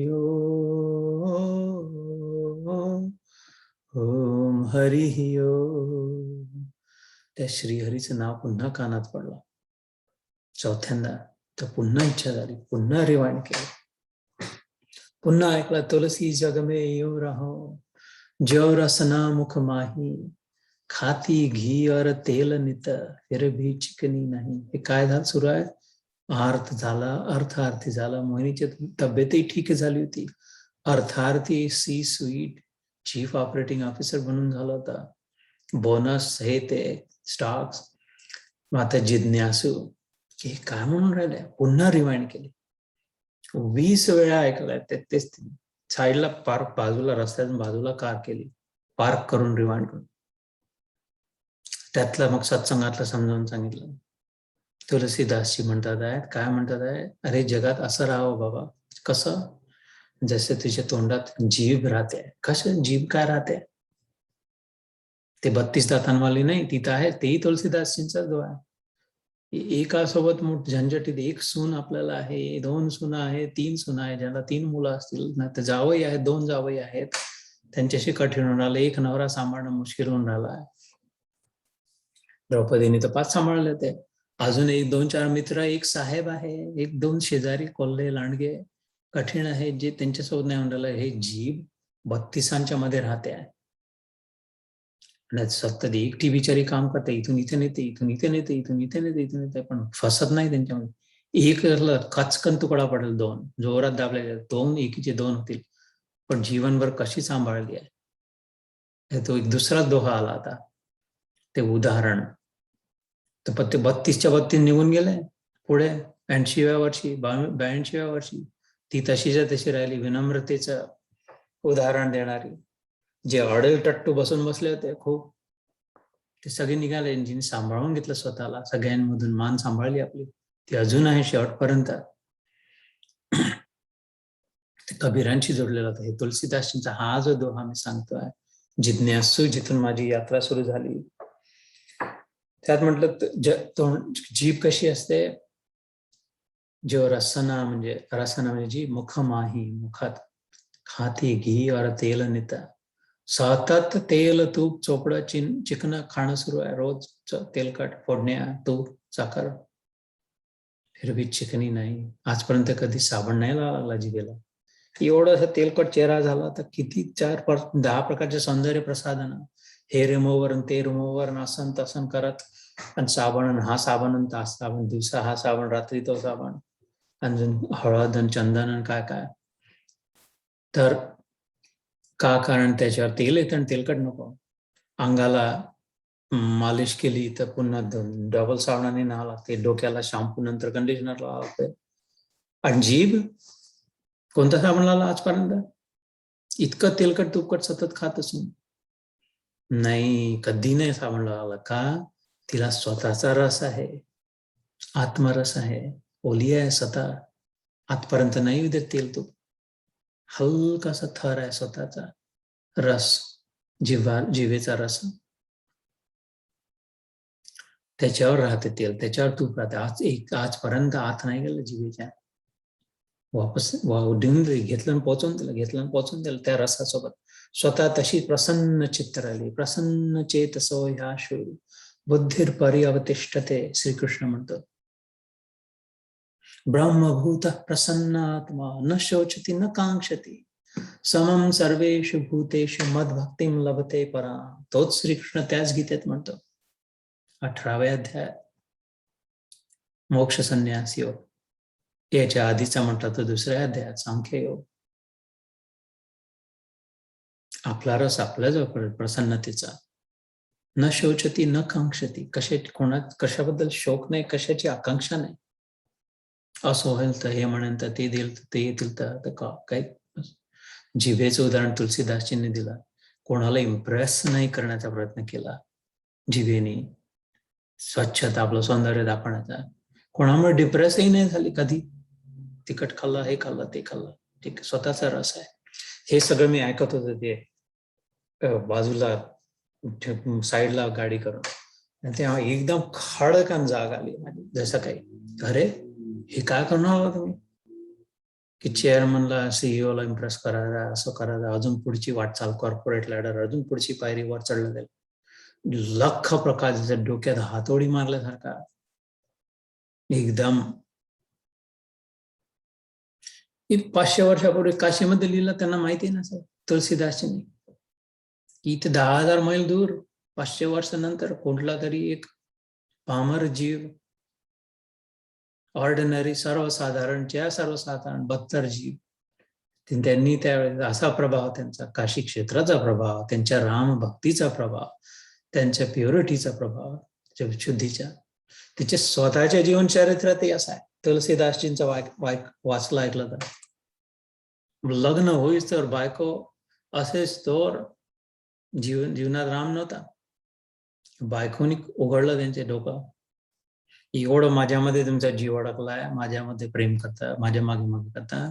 ओम हरि ओम. त्या श्रीहरीचं नाव पुन्हा कानात पडलं चौथ्यांदा. तर पुन्हा इच्छा झाली, पुन्हा रिवाइंड केलं, पुन्हा ऐकला. तुलसी जग में यो रहो जो रसना मुख माही, खाती घी और तेल नित फिर भी चिकनी नाही. हे काय झालं सुरू आहे, अर्थार्थी झाला. मोहिनीची तब्येतही ठीक झाली होती, अर्थार्थी C-suite चीफ ऑपरेटिंग ऑफिसर बनून झाला होता, बोनस हे ते स्टॉक्स. मग आता जिज्ञासू की काय म्हणून राहिले, पुन्हा रिवाइंड केली, 20 वेळा ऐकलाय तेच. साईडला पार्क, बाजूला रस्त्यातून बाजूला कार केली, पार्क करून रिवाइंड करून. त्यातलं मग सत्संगातलं समजावून सांगितलं. तुलसीदासजी म्हणतात आहेत, काय म्हणतात आहे, अरे जगात असं राहावं बाबा, कसं, जसे तुझ्या तोंडात जीभ राहते. कसं जीभ काय राहते, ते 32 दातांवाली नाही, तिथं आहे, तेही तुलसीदासजींचा जो आहे. एकासोबत मोठ झंझटीत एक सून आपल्याला आहे, 2 सुना आहे, 3 सुना आहे, ज्याला 3 मुलं असतील ना, तर जावई आहेत, 2 जावई आहेत, त्यांच्याशी कठीण होऊन राहिलं, एक नवरा सांभाळणं मुश्किल होऊन राहिला आहे. द्रौपदीने तर 5 सांभाळले ते, अजून 1-2-4 मित्र, एक साहेब आहे, 1-2 शेजारी कोल्हे लांडगे कठीण आहे, जे त्यांच्यासोबत नाही म्हणून राहिलं. हे जीभ 32 मध्ये राहते आहे, सतत एकटी बिचारी काम करते, इथून इथे नेते, इथून इथे नेते, इथून इथे नेते, इथून येते, पण फसत नाही त्यांच्यामध्ये. एक कचकन तुकडा पडेल, 2 जोरात दाबले, 2 एकीचे 2 होतील, पण जीवनभर कशी सांभाळली आहे. तो एक दुसरा दोहा आला आता, ते उदाहरण. तर ते 32 निघून गेले, पुढे 80व्या वर्षी 82व्या वर्षी ती तशीच्या तशी राहिली, विनम्रतेचं उदाहरण देणारी. जे अडेल टट्टू बसून बसले होते खूप, ते सगळे निघाले, जिने सांभाळून घेतलं स्वतःला, सगळ्यांमधून मान सांभाळली आपली, ती अजून आहे शेवटपर्यंत. कबीरांशी जोडलेला होता. हे तुलसीदासजींचा हा जो दोहा मी सांगतोय, जिज्ञासू, जिथून माझी यात्रा सुरू झाली, त्यात म्हटलं जीभ कशी असते, जो रसना म्हणजे जी मुखमाही, मुखात, खाती घी और तेल निता, सतत तेल तूप चोपडं चिकन खाणं सुरू आहे, रोज तेलकट फोडण्या, तूप, साखर, फिर भी चिकनी नाही. आजपर्यंत कधी साबण नाही लागला जिभेला. एवढं तेलकट चेहरा झाला तर किती 10 प्रकारचे सौंदर्य प्रसाधन, हे रिमोव्हर ते रिमोव्हर, असं तसं करत, आणि साबण, हा साबण तास साबण, दिवसा हा साबण, रात्री तो साबण, अजून हळद आणि चंदन काय काय. तर का, कारण त्याच्यावर तेल येतं आणि तेलकट नको. अंगाला मालिश केली तर पुन्हा डबल साबणाने न्हावं लागते, डोक्याला शॅम्पू नंतर कंडिशनर लावावं लागते. आणि जीभ कोणता साबण लावला आजपर्यंत? इतकं तेलकट तुपकट सतत खात असून नाही, कधी नाही साबण लावला. का? तिला स्वतःचा रस आहे, आत्मरस आहे, ओली आहे स्वतः. आजपर्यंत नाही विदे तेल तूप, हलकासा थर आहे स्वतःचा रस, जिभेचा रस, त्याच्यावर राहते तेल, त्याच्यावर तूप राहते. आजपर्यंत आत नाही गेलं जिभेच्या. वापस घेऊन घेतलं पोचून दिलं त्या रसासोबत. स्वतः तशी प्रसन्न चित्त राहिली. प्रसन्न चेतसो ह्या शूर बुद्धिर परिअवतिष्ठते, श्रीकृष्ण म्हणतो. ब्रह्मभूत प्रसन्नात्मा न शोचती न कांक्षती समम सर्वेषु भूतेषु मद्भक्तिम लभते परा. तोच श्रीकृष्ण त्याच गीतेत म्हणतो, 18व्या अध्यायात, मोक्ष संन्यास योग. याच्या आधीचा म्हटलं तर 2ऱ्या अध्यायात सांख्य योग. आपला रस आपल्याजवळ प्रसन्नतेचा. न शोचती न कांक्षती, कशाबद्दल शोक नाही, कशाची आकांक्षा नाही. असं होईल तर हे म्हणेन तर ते देईल तर ते येतील तर काय. जिभेचं उदाहरण तुलसीदासजींनी दिला. कोणाला इम्प्रेस नाही करण्याचा प्रयत्न केला जिभेने, स्वच्छता आपलं सौंदर्य दाखवण्याचा. कोणामुळे डिप्रेसही नाही झाली कधी. तिखट खाल्लं, हे खाल्लं, ते खाल्लं, ठीक, स्वतःचा रस आहे. हे सगळं मी ऐकत होतो ते बाजूला साईडला गाडी करून, तेव्हा एकदम खडकन जाग आली माझी. जसं काही, अरे हे काय करणार आहोत तुम्ही, की चेअरमनला, सीईओ ला इम्प्रेस करायला, असं करायला, अजून पुढची वाटचाल, कॉर्पोरेट लॅडर, अजून पुढची पायरी वर चढलं जाईल. लख प्रकाश डोक्यात हातोडी मारल्यासारखा एकदम. 500 वर्षापूर्वी काशीमध्ये लिहिलं, त्यांना माहिती नसेल तुलसीदासजींनी, की इथे 10,000 मैल दूर 500 वर्षानंतर कुठला तरी एक पामर जीव, ऑर्डिनरी, सर्वसाधारण बत्तर जीव, त्यांनी त्यावेळेस असा प्रभाव, त्यांचा काशी क्षेत्राचा प्रभाव, त्यांच्या राम भक्तीचा प्रभाव, त्यांच्या प्युरिटीचा प्रभाव, त्याच्या शुद्धीच्या, तिचे स्वतःच्या जीवन चरित्रातही असा आहे. तुलसीदासजींचा वाचला ऐकलं तर, लग्न होईस तर बायको असेच तर जीवनात राम नव्हता. बायकोनी उघडलं त्यांचे डोकं, एवढं माझ्यामध्ये तुमचा जीव अडकलाय, माझ्यामध्ये प्रेम करता, माझ्या मागे करता,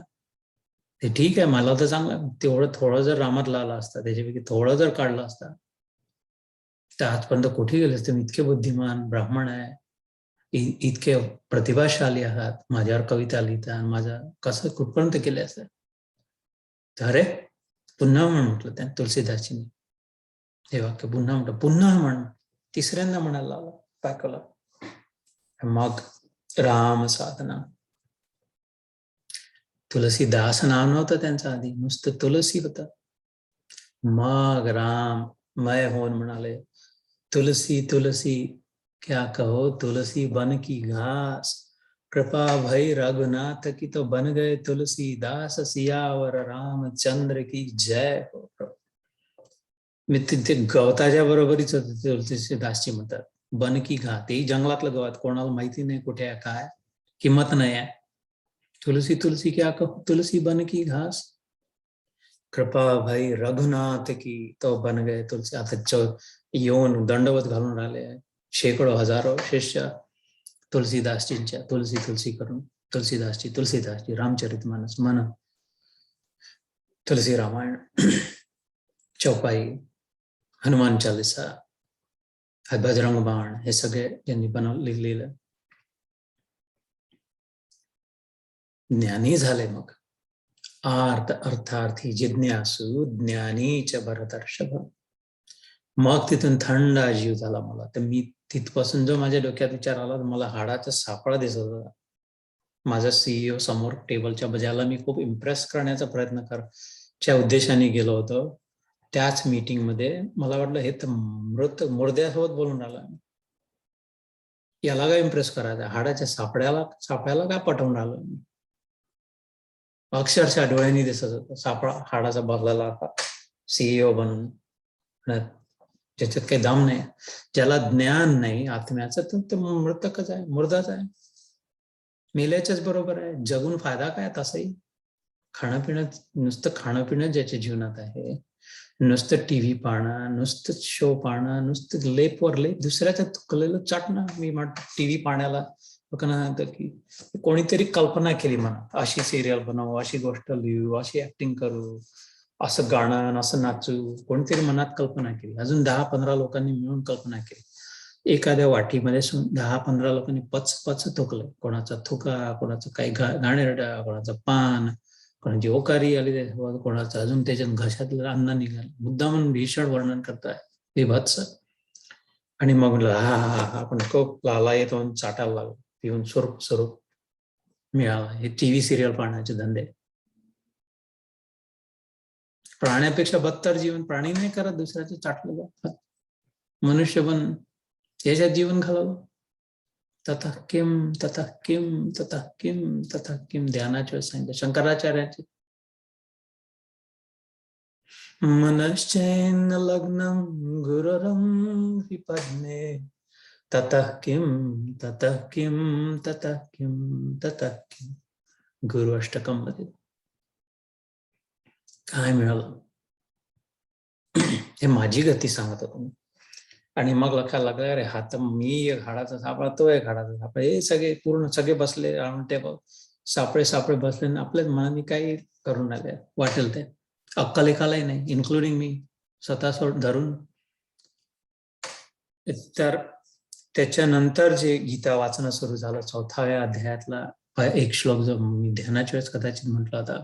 ते ठीक आहे, मला तर चांगलं. तेवढं थोडं जर रामात लावलं असतं, त्याच्यापैकी थोडं जर काढलं असतं, तर आजपर्यंत कुठे गेले असते. इतके बुद्धिमान ब्राह्मण आहे, इतके प्रतिभाशाली आहात, माझ्यावर कविता लिहिता, माझं कसं कुठपर्यंत केले असतं. अरे पुन्हा म्हटलं त्या तुलसीदासजींनी हे वाक्य, पुन्हा म्हण, तिसऱ्यांदा म्हणायला लावलं बायकोला. मग राम साधना. तुलसीदास नाव नव्हतं त्यांचं आधी, नुसतं तुलसी होतं. मग राम मय होऊन म्हणाले, तुलसी तुलसी क्या कहो, तुलसी बन की घास, कृपा भई रघुनाथ की तो बन गए तुलसीदास, सियावर रामचंद्र की जय हो. मी तिथे गवताच्या बरोबरीच तुलसीदासजी म्हणतात, बन की घास, तेही जंगलातलं गवत, कोणाला माहिती नाही कुठे आहे, काय किंमत नाही आहे. तुलसी तुलसी क्या कहो, तुलसी बन की घास, कृपा भाई रघुनाथ की तो बन गए तुलसी. आता येऊन दंडवत घालून राहिले आहे शेकडो हजारो शिष्य तुलसीदासजींच्या, तुलसी तुलसी करून, तुलसीदासजी रामचरितमानस मन, तुलसी रामायण, चौपाई, हनुमान चालीसा, बजरंग बाण, हे सगळे ज्यांनी लिहिलेलं, ज्ञानी झाले. मग अर्थार्थी जिज्ञासू ज्ञानीच भरतर्षभ. मग तिथून थंड जीव झाला मला. तर मी तिथपासून जो माझ्या डोक्यात विचार आला, मला हाडाचा सापळा दिसत होता. माझा सीईओ समोर टेबलच्या बजाला मी खूप इम्प्रेस करण्याचा प्रयत्न च्या उद्देशाने गेलो होतो. त्याच मीटिंग मध्ये मला वाटलं हे तर मुर्द्यासोबत बोलून राहिला, याला काय इम्प्रेस करायचं, हाडाच्या सापळ्याला काय पटवून राहिलो. अक्षरशः डोळ्यांनी दिसत होतं सापळा हाडाचा भरलेला सीईओ बनून. ज्याच्यात काही दम नाही, ज्याला ज्ञान नाही आत्म्याचं, तर तो मृतकच आहे, मुर्दाच आहे, मेल्याच्याच बरोबर आहे. जगून फायदा काय? तसंही खाणं पिणं, नुसतं खाणं पिणं ज्याच्या जीवनात आहे, नुसतं टीव्ही पाहणं, नुसतं शो पाहणं, नुसतं लेपवर लेप दुसऱ्याचं थुकलेलं चाटणं. मी म्हणतो टीव्ही पाहण्याला लोकांना सांगतं की कोणीतरी कल्पना केली म्हणा, अशी सिरियल बनवू, अशी गोष्ट लिहू, अशी ऍक्टिंग करू, असं गाणं, असं नाचू, कोणीतरी मनात कल्पना केली. अजून 10-15 लोकांनी मिळून कल्पना केली. एखाद्या वाटीमध्ये 10-15 लोकांनी पच पच थुकलं. कोणाचा थुका, कोणाचं काही घाणेरडा, कोणाचं पान, कोणाची ओकारी आली, कोणाचं अजून त्याच्यात घशातलं अन्न निघालं. मुद्दा म्हणून भीषण वर्णन करताय विभत्स. आणि मग हा हा आपण खूप लाला येतो चाटायला लागलो, पिऊन स्वरूप स्वरूप मिळाला. हे टीव्ही सिरियल पाहण्याचे धंदे. प्राण्यापेक्षा बदतर जीवन प्राणी नाही करत, दुसऱ्याचं चाटलं. मनुष्य पण याच्यात जीवन घालवलं. ततः किम ततः किम ततः किम ततः किम ध्यानाचे सांगितलं शंकराचार्याचे. मनश्चैन लग्नम गुरुरम विपद्मे ततः किम ततः किम ततः किम ततः किम. गुरु अष्टकम मध्ये काय मिळालं हे माझी गती सांगत होतो मी. आणि मग लक्षात लागलं, अरे हा तर मी एक हाडाचा सापळा, तो एक हाडाचा सापळा, हे सगळे पूर्ण सगळे बसले राऊंड टेबल, सापळे सापळे बसले, आपल्याच मनाने काही करून आले वाटेल ते. अक्कल एकालाही नाही, इन्क्लुडिंग मी स्वतः धरून. तर त्याच्यानंतर जे गीता वाचणं सुरू झालं, 4व्या अध्यायातला एक श्लोक जो मी ध्यानाच्या वेळेस कदाचित म्हटला होता,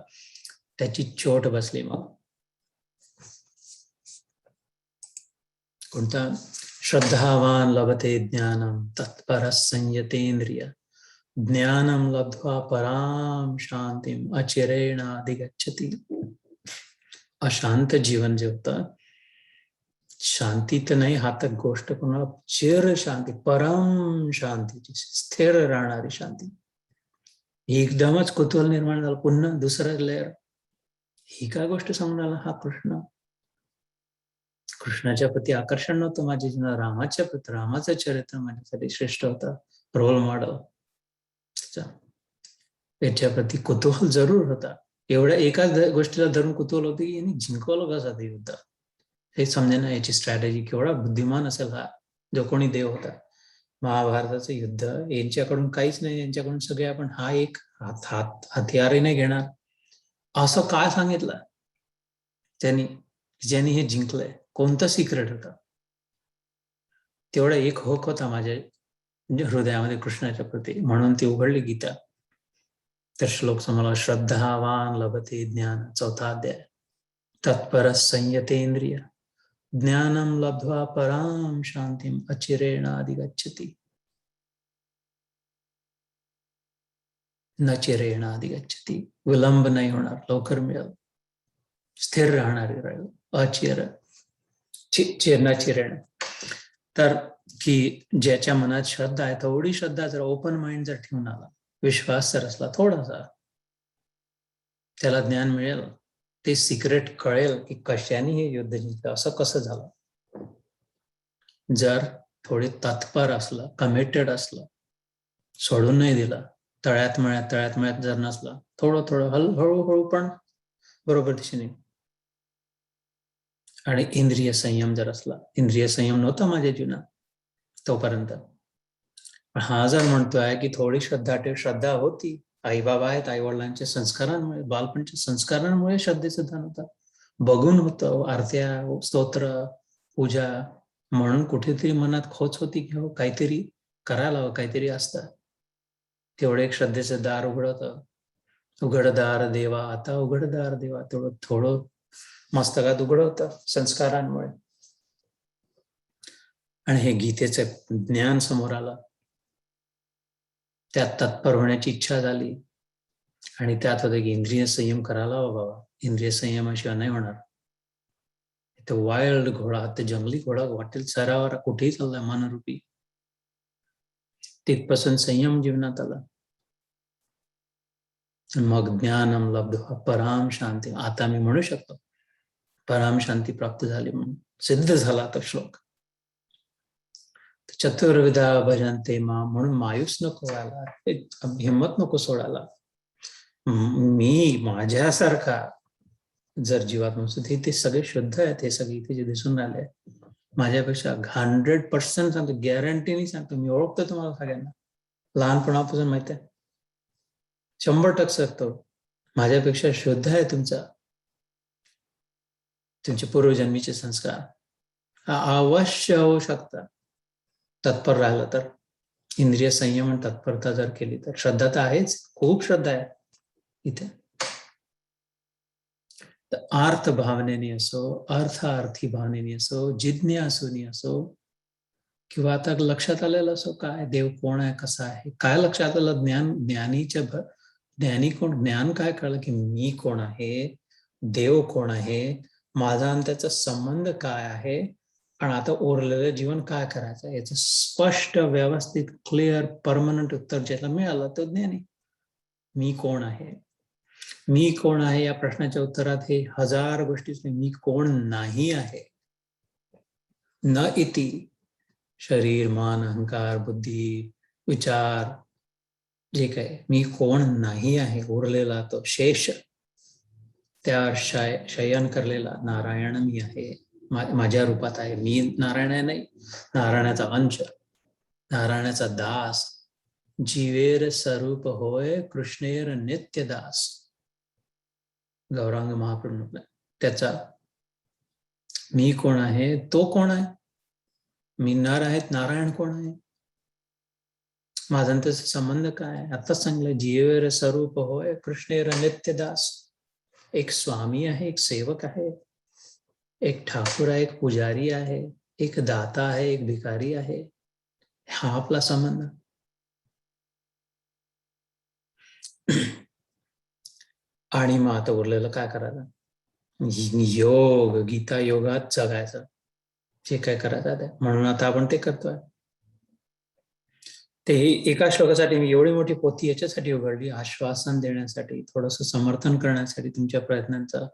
त्याची चोट बसली मग. कोणता? श्रद्धावान लभते ज्ञानम तत्पर संयतेंद्रिय ज्ञानम लब्ध्वा पराम शांतीम अचिरेण अधिगच्छति. अशांत जीवन जे होतं, शांती तर नाही, हा तर गोष्ट कोणाला चिर शांती, परम शांतीची, स्थिर राहणारी शांती. एकदमच कुतूहल निर्माण झालं, पुन्हा दुसरं लेअर. ही काय गोष्ट सांगून आला हा कृष्ण? कृष्णाच्या प्रती आकर्षण नव्हतं माझ्या जीवनात, रामाच्या प्रती, रामाचं चरित्र माझ्यासाठी श्रेष्ठ होतं, रोल मॉडेल. याच्या प्रती कुतूहल जरूर होता. एवढ्या एकाच गोष्टीला धरून कुतूहल होते की यांनी जिंकवलं कसं ते युद्ध, हे समजेना. याची स्ट्रॅटेजी केवढा बुद्धिमान असेल हा जो कोणी देव होता. महाभारताचं युद्ध यांच्याकडून काहीच नाही, यांच्याकडून सगळे आपण हा एक हथियारही नाही घेणार, असं काय सांगितलं त्यांनी, ज्यांनी हे जिंकलंय? कोणतं सिक्रेट होतं? तेवढा एक होक होता माझ्या हृदयामध्ये कृष्णाच्या प्रती, म्हणून ती उघडली गीता. तर श्लोक समोर, श्रद्धावान लभते ज्ञान, 4था अध्याय. तत्पर संयतेंद्रिय ज्ञानम लब्ध्वा पराम शांतीम अचिरेण अधिगच्छति. न चिरेण अधिगच्छति, विलंब नाही होणार, लवकर मिळेल, स्थिर राहणारी राहील, अचिर न चिरेण. तर की ज्याच्या मनात श्रद्धा आहे, थोडी श्रद्धा जर ओपन माइंड जर ठेवून आला, विश्वास जर असला थोडासा, त्याला ज्ञान मिळेल, ते सिक्रेट कळेल की कशाने हे युद्ध जिंकलं, असं कसं झालं. जर थोडे तत्पर असलं, कमिटेड असलं, सोडून नाही दिलं, तळ्यात मळ्यात जर नसला, थोडं थोडं हळूहळू पण बरोबर दिशेने, आणि इंद्रिय संयम जर असला, इंद्रिय संयम नव्हता माझ्या जीवनात तोपर्यंत. हा जर म्हणतोय की थोडी श्रद्धा होती, आई बाबा आहेत, आई वडिलांच्या संस्कारांमुळे, बालपणच्या संस्कारांमुळे श्रद्धेचं दान होतं, बघून होतं, आरत्या, स्तोत्र, पूजा, म्हणून कुठेतरी मनात खोच होती की हो काहीतरी करायला हवं, काहीतरी असतं. तेवढे एक श्रद्धेचं दार उघडतं. उघडदार देवा, आता उघडदार देवा, तेवढं थोडं मस्तकात उघडवतं संस्कारांमुळे. आणि हे गीतेचं ज्ञान समोर आलं, त्यात तत्पर होण्याची इच्छा झाली, आणि त्यात होतं की इंद्रिय संयम करायला हवा बाबा, इंद्रिय संयमाशिवाय नाही होणार. ते वाईल्ड घोडा, ते जंगली घोडा वाटेल सरावर कुठेही चाललाय मनरूपी, तिथपासून संयम जीवनात आला. मग ज्ञानम लब्ध्वा पराम शांती, आता मी म्हणू शकतो पराम शांती प्राप्त झाली म्हणून सिद्ध झाला तो श्लोक. चतुर्विधा भजनते माम, म्हणून मायूस नको व्हायला, हिंमत नको सोडायला. मी माझ्यासारखा जर जीवात्मा असतो, ते सगळे शुद्ध आहेत, हे सगळे इथे जे दिसून राहिले माझ्यापेक्षा 100% सांगतो, गॅरंटीने सांगतो, मी ओळखतो तुम्हाला सगळ्यांना, लहानपणापासून माहित आहे, 100% सांगतो, माझ्यापेक्षा शुद्ध आहे तुमचे पूर्वजन्मीचे संस्कार अवश्य होऊ शकतात, तत्पर राहिलं तर, इंद्रिय संयम आणि तत्परता जर केली तर. श्रद्धा तर आहेच, खूप श्रद्धा आहे इथे. अर्थ भावनेने असो, अर्थार्थी भावनेने असो, जिज्ञासूनी असो, किंवा आता लक्षात आलेलं असो काय देव कोण आहे, कसा आहे, काय लक्षात आलं, ज्ञानी कोण, ज्ञान काय कळलं की मी कोण आहे, देव कोण आहे, माझा आणि त्याचा संबंध काय आहे, आणि आता उरलेलं जीवन काय करायचं, याचं स्पष्ट, व्यवस्थित, क्लिअर, परमनंट उत्तर ज्याला मिळालं तो ज्ञानी. मी कोण आहे, मी कोण आहे या प्रश्नाच्या उत्तरात हे 1000 गोष्टी, मी कोण नाही आहे. न इति शरीर, मन, अहंकार, बुद्धी, विचार, जे काय मी कोण नाही आहे, उरलेला तो शेष, त्या शयन करलेला नारायण मी आहे, माझ्या रूपात आहे. मी नारायण आहे नाही, नारायणाचा अंश, नारायणाचा दास, जीवेर स्वरूप होय कृष्णेर नित्य दास, गौरांग महाप्रभू. त्याचा मी कोण आहे, तो कोण आहे, मी नर आहेत, नारायण कोण आहे, माझा त्याचा संबंध काय, आताच सांगलं, जीवेर स्वरूप होय कृष्णेर नित्य दास. एक स्वामी आहे, एक सेवक आहे, एक ठाकूर आहे, एक पुजारी आहे, एक दाता आहे, एक भिकारी आहे, हा आपला संबंध. आणि मग आता उरलेलं काय करायचं, योग, गीता योगात जगायचं, जे काय करायचं ते. म्हणून आता आपण ते करतोय. ते एका श्लोकासाठी मी एवढी मोठी पोथी याच्यासाठी उघडली, आश्वासन देण्यासाठी, थोडस समर्थन करण्यासाठी तुमच्या प्रयत्नांचा,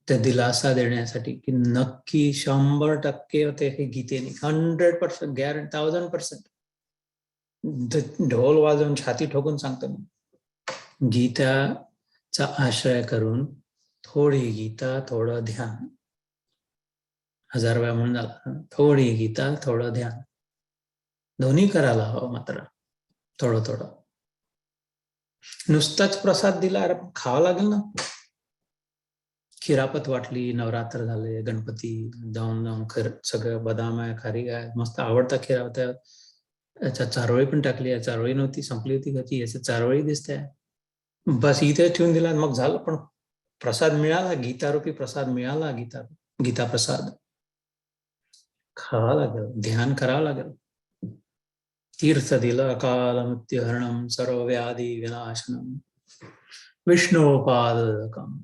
ते दिलासा देण्यासाठी की नक्की 100% होते हे गीतेने, 100% गॅरंटी, 1000%. ढोल वाजवून छाती ठोकून सांगतो मी, गीताचा आश्रय करून थोडी गीता थोडं ध्यान, 1000 वेळा म्हणून झाला, थोडी गीता थोडं ध्यान, दोन्ही करायला हवं. मात्र थोडं थोडं, नुसताच प्रसाद दिला, अरे खावं लागेल ना. खिरापत वाटली, नवरात्र झाले, गणपती जाऊन सगळं बदाम आहे, खारी आहे, मस्त आवडता खिरा होता, याच्यात चारोळी पण टाकली, चारोळी नव्हती, संपली होती कधी, याच्यात चारोळी दिसते, बस इथे ठेवून दिला, मग झालं. पण प्रसाद मिळाला, गीतारूपी प्रसाद मिळाला, गीता प्रसाद खावा लागेल, ध्यान करावं लागेल. तीर्थ दिलं, अकाल मृत्युहरणम, सर्व व्याधी विनाशनम, विष्णुपादकम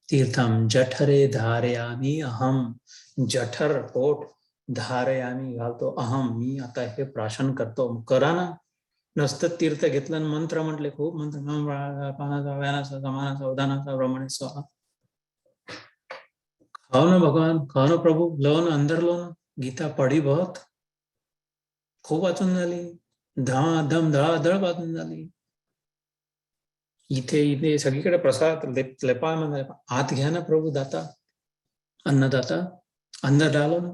तीर्थम जठरे धारयामी अहम, जठर पोट धारयामी घालतो, अहम मी आता हे प्राशन करतो. करा ना, नसतं तीर्थ घेतलं, मंत्र म्हटले, खूप मंत्र, पानाचा, व्यानाचा, समानाचा, उदानाचा, ब्रह्मणे स्वाहा, खाओ ना भगवान, खाओ ना प्रभू, लो ना अंदर, लो ना. गीता पडी बहुत, खूप वाचून झाली, धम धडाधड वाचून झाली. इथे सगळीकडे प्रसाद लेपा, आत घ्या ना प्रभू दाता, अन्नदाता, अंदर डालो ना,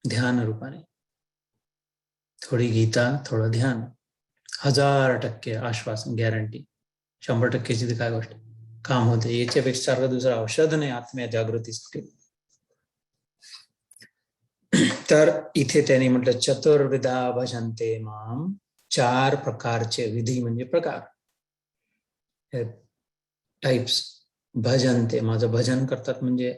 ध्यान रूपाने. थोडी गीता, थोडं ध्यान, 1000% आश्वासन, गॅरंटी, 100%ची ती काय गोष्ट काम होते. याच्यापेक्षा सारखं दुसरं औषध नाही आत्म्या जागृतीसाठी. तर इथे त्यांनी म्हटलं चतुर्विधा भजन्ते माम, 4 प्रकारचे, विधी म्हणजे प्रकार, टाइप्स, भजन्ते, माझं भजन करतात. म्हणजे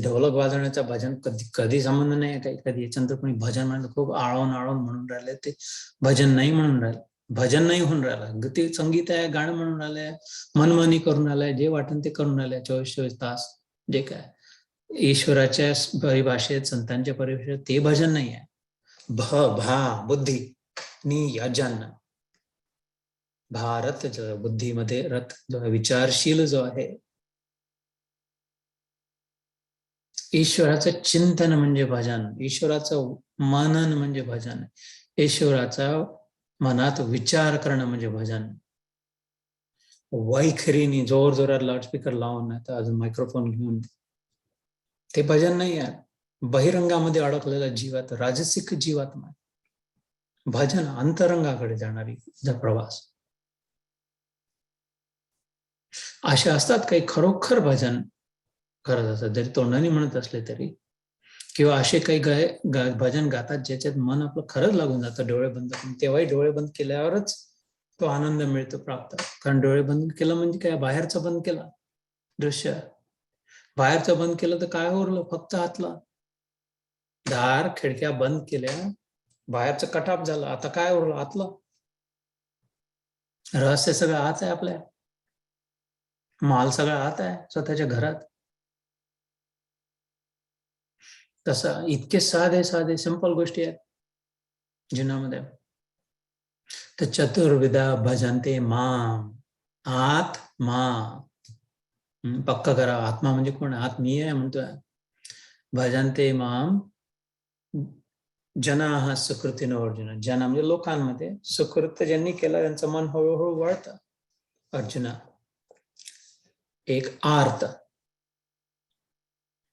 ढोलक वाजवण्याचा भजन कधी संबंध नाही काही, कधी याच्यानंतर कोणी भजन म्हणलं, खूप आळवून म्हणून राहिले, ते भजन नाही म्हणून राहिले, भजन नाही होऊन राहिलं, ते संगीत आहे, गाणं म्हणून राहिलंय, मनमानी करून राहिलंय, जे वाटण ते करून राहिलंय, 24 तास, जे काय ईश्वराच्या परिभाषेत, संतांच्या परिभाषेत ते भजन नाही आहे. भा बुद्धी नि यजन, भारत बुद्धीमध्ये रथ जो विचारशील जो आहे, ईश्वराचं चिंतन म्हणजे भजन, ईश्वराचं मनन म्हणजे भजन, ईश्वराचा मनात विचार करणं म्हणजे भजन. वैखरीने जोर जोरात लाऊडस्पीकर लावून नाही तर अजून मायक्रोफोन घेऊन, ते भजन नाही आहे. बहिरंगामध्ये अडकलेला जीवात, राजसिक जीवात्मा. भजन अंतरंगाकडे जाणारी प्रवास. असे असतात काही खरोखर भजन करत असतात, जरी तोंडाने म्हणत असले तरी, किंवा असे काही भजन गातात ज्याच्यात मन आपलं खरंच लागून जातं डोळे बंद करून. तेव्हाही डोळे बंद केल्यावरच तो आनंद मिळतो प्राप्त. कारण डोळे बंद केलं म्हणजे काय, बाहेरचं बंद केलं दृश्य, बाहेरचं बंद केलं तर काय उरलं, फक्त आतला. दार खिडक्या बंद केल्या, बाहेरचं कटाप झालं, आता काय उरलं, आतलं. रहस्य सगळं आत आहे, आपल्या माल सगळा आत आहे स्वतःच्या घरात. तसं इतके साधे साधे सिंपल गोष्टी आहेत जीवनामध्ये. तर चतुर्विधा भजन्ते माम, आत्मा. पक्का करा, आत्मा म्हणजे कोण? आत मी आहे म्हणतोय. भजन्ते माम जना सुकृतीन अर्जुन. जना म्हणजे लोकांमध्ये, सुकृत ज्यांनी केलं त्यांचं मन हळूहळू वळतं. अर्जुना एक आर्त,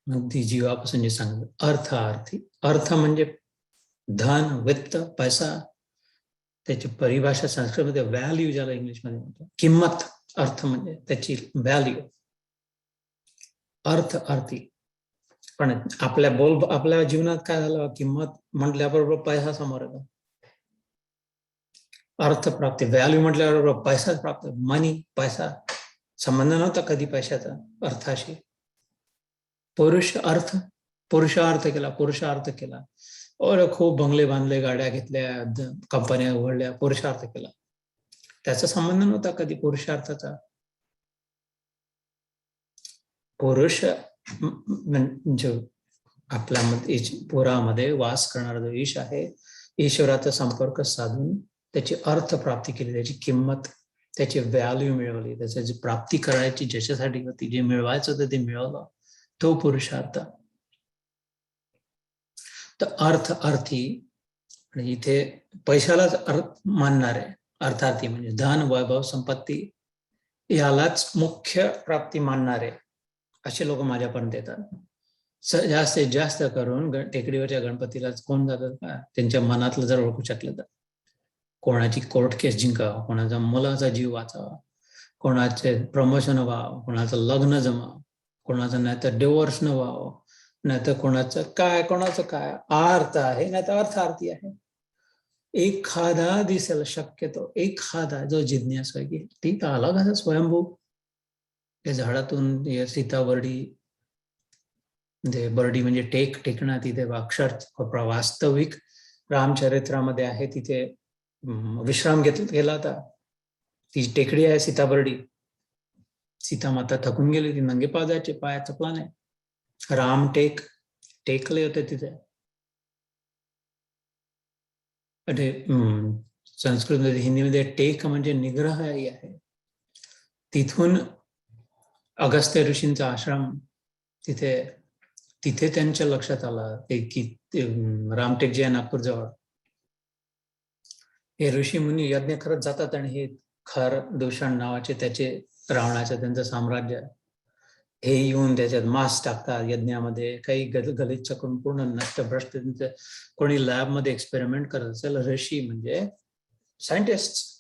मग ती जीवापासून जे सांगतो अर्थार्थी. अर्थ म्हणजे धन, वित्त, पैसा. त्याची परिभाषा संस्कृतमध्ये व्हॅल्यू, ज्याला इंग्लिशमध्ये म्हणतो किंमत. अर्थ म्हणजे त्याची व्हॅल्यू. अर्थ अर्थी. पण आपल्या जीवनात काय झालं, किंमत म्हटल्याबरोबर पैसा समोर येतो. अर्थप्राप्ती, व्हॅल्यू म्हटल्याबरोबर पैसा प्राप्त, मनी, पैसा. संबंध नव्हता कधी पैशाचा अर्थाशी. पुरुषार्थ केला. और खूप बंगले बांधले, गाड्या घेतल्या, कंपन्या उघडल्या, पुरुषार्थ केला. त्याचा संबंध नव्हता कधी पुरुषार्थाचा. पुरुष जो आपल्या पुरामध्ये वास करणारा जो ईश आहे, ईश्वराचा संपर्क साधून त्याची अर्थप्राप्ती केली, त्याची किंमत, त्याची व्हॅल्यू मिळवली, त्याची प्राप्ती करायची ज्याच्यासाठी होती, जे मिळवायचं होतं ते मिळवलं, तो पुरुषार्थ. तर अर्थी इथे पैशालाच अर्थ मानणार आहे. अर्थार्थी म्हणजे धन, वैभव, संपत्ती यालाच मुख्य प्राप्ती मानणारे असे लोक माझ्यापर्यंत येतात. जास्तीत जास्त करून टेकडीवरच्या गणपतीलाच कोण जातात का, त्यांच्या मनातलं जर ओळखू शकलं तर. कोणाची कोर्ट केस जिंकावं, कोणाचा मुलाचा जीव वाचावा, कोणाचे प्रमोशन व्हावं, कोणाचं लग्न जमावं, कोणाचं नाही तर डिवोर्स न व्हावं, नाही तर कोणाचं काय अर्थ आहे, नाही तर अर्थार्थी आहे. एखादा दिसेल शक्यतो, एखादा जो जिज्ञास आहे की ती आला कसं स्वयंभू त्या झाडातून, सीताबर्डी, बर्डी म्हणजे टेकणं, तिथे अक्षर वास्तविक रामचरित्रामध्ये आहे, तिथे विश्राम गेला होता. ती टेकडी आहे सीताबर्डी. सीता माता थकून गेली, ती नंगे पाय जायचे, पायाचा प्लान आहे. राम टेकले होते तिथे. संस्कृतमध्ये, हिंदीमध्ये टेक म्हणजे निग्रह आहे. तिथून अगस्त्य ऋषींचा आश्रम, तिथे त्यांच्या लक्षात आलं की रामटेक जे आहे नागपूर जवळ, हे ऋषी मुनी यज्ञ करत जातात आणि हे खर दूषण नावाचे त्याचे रावणाचे त्यांचं साम्राज्य, हे येऊन त्याच्यात मांस टाकतात यज्ञामध्ये, काही गलिच्छ करून पूर्ण नष्टभ्रष्ट. त्यांचं कोणी लॅबमध्ये एक्सपेरिमेंट करत असेल, ऋषी म्हणजे सायंटिस्ट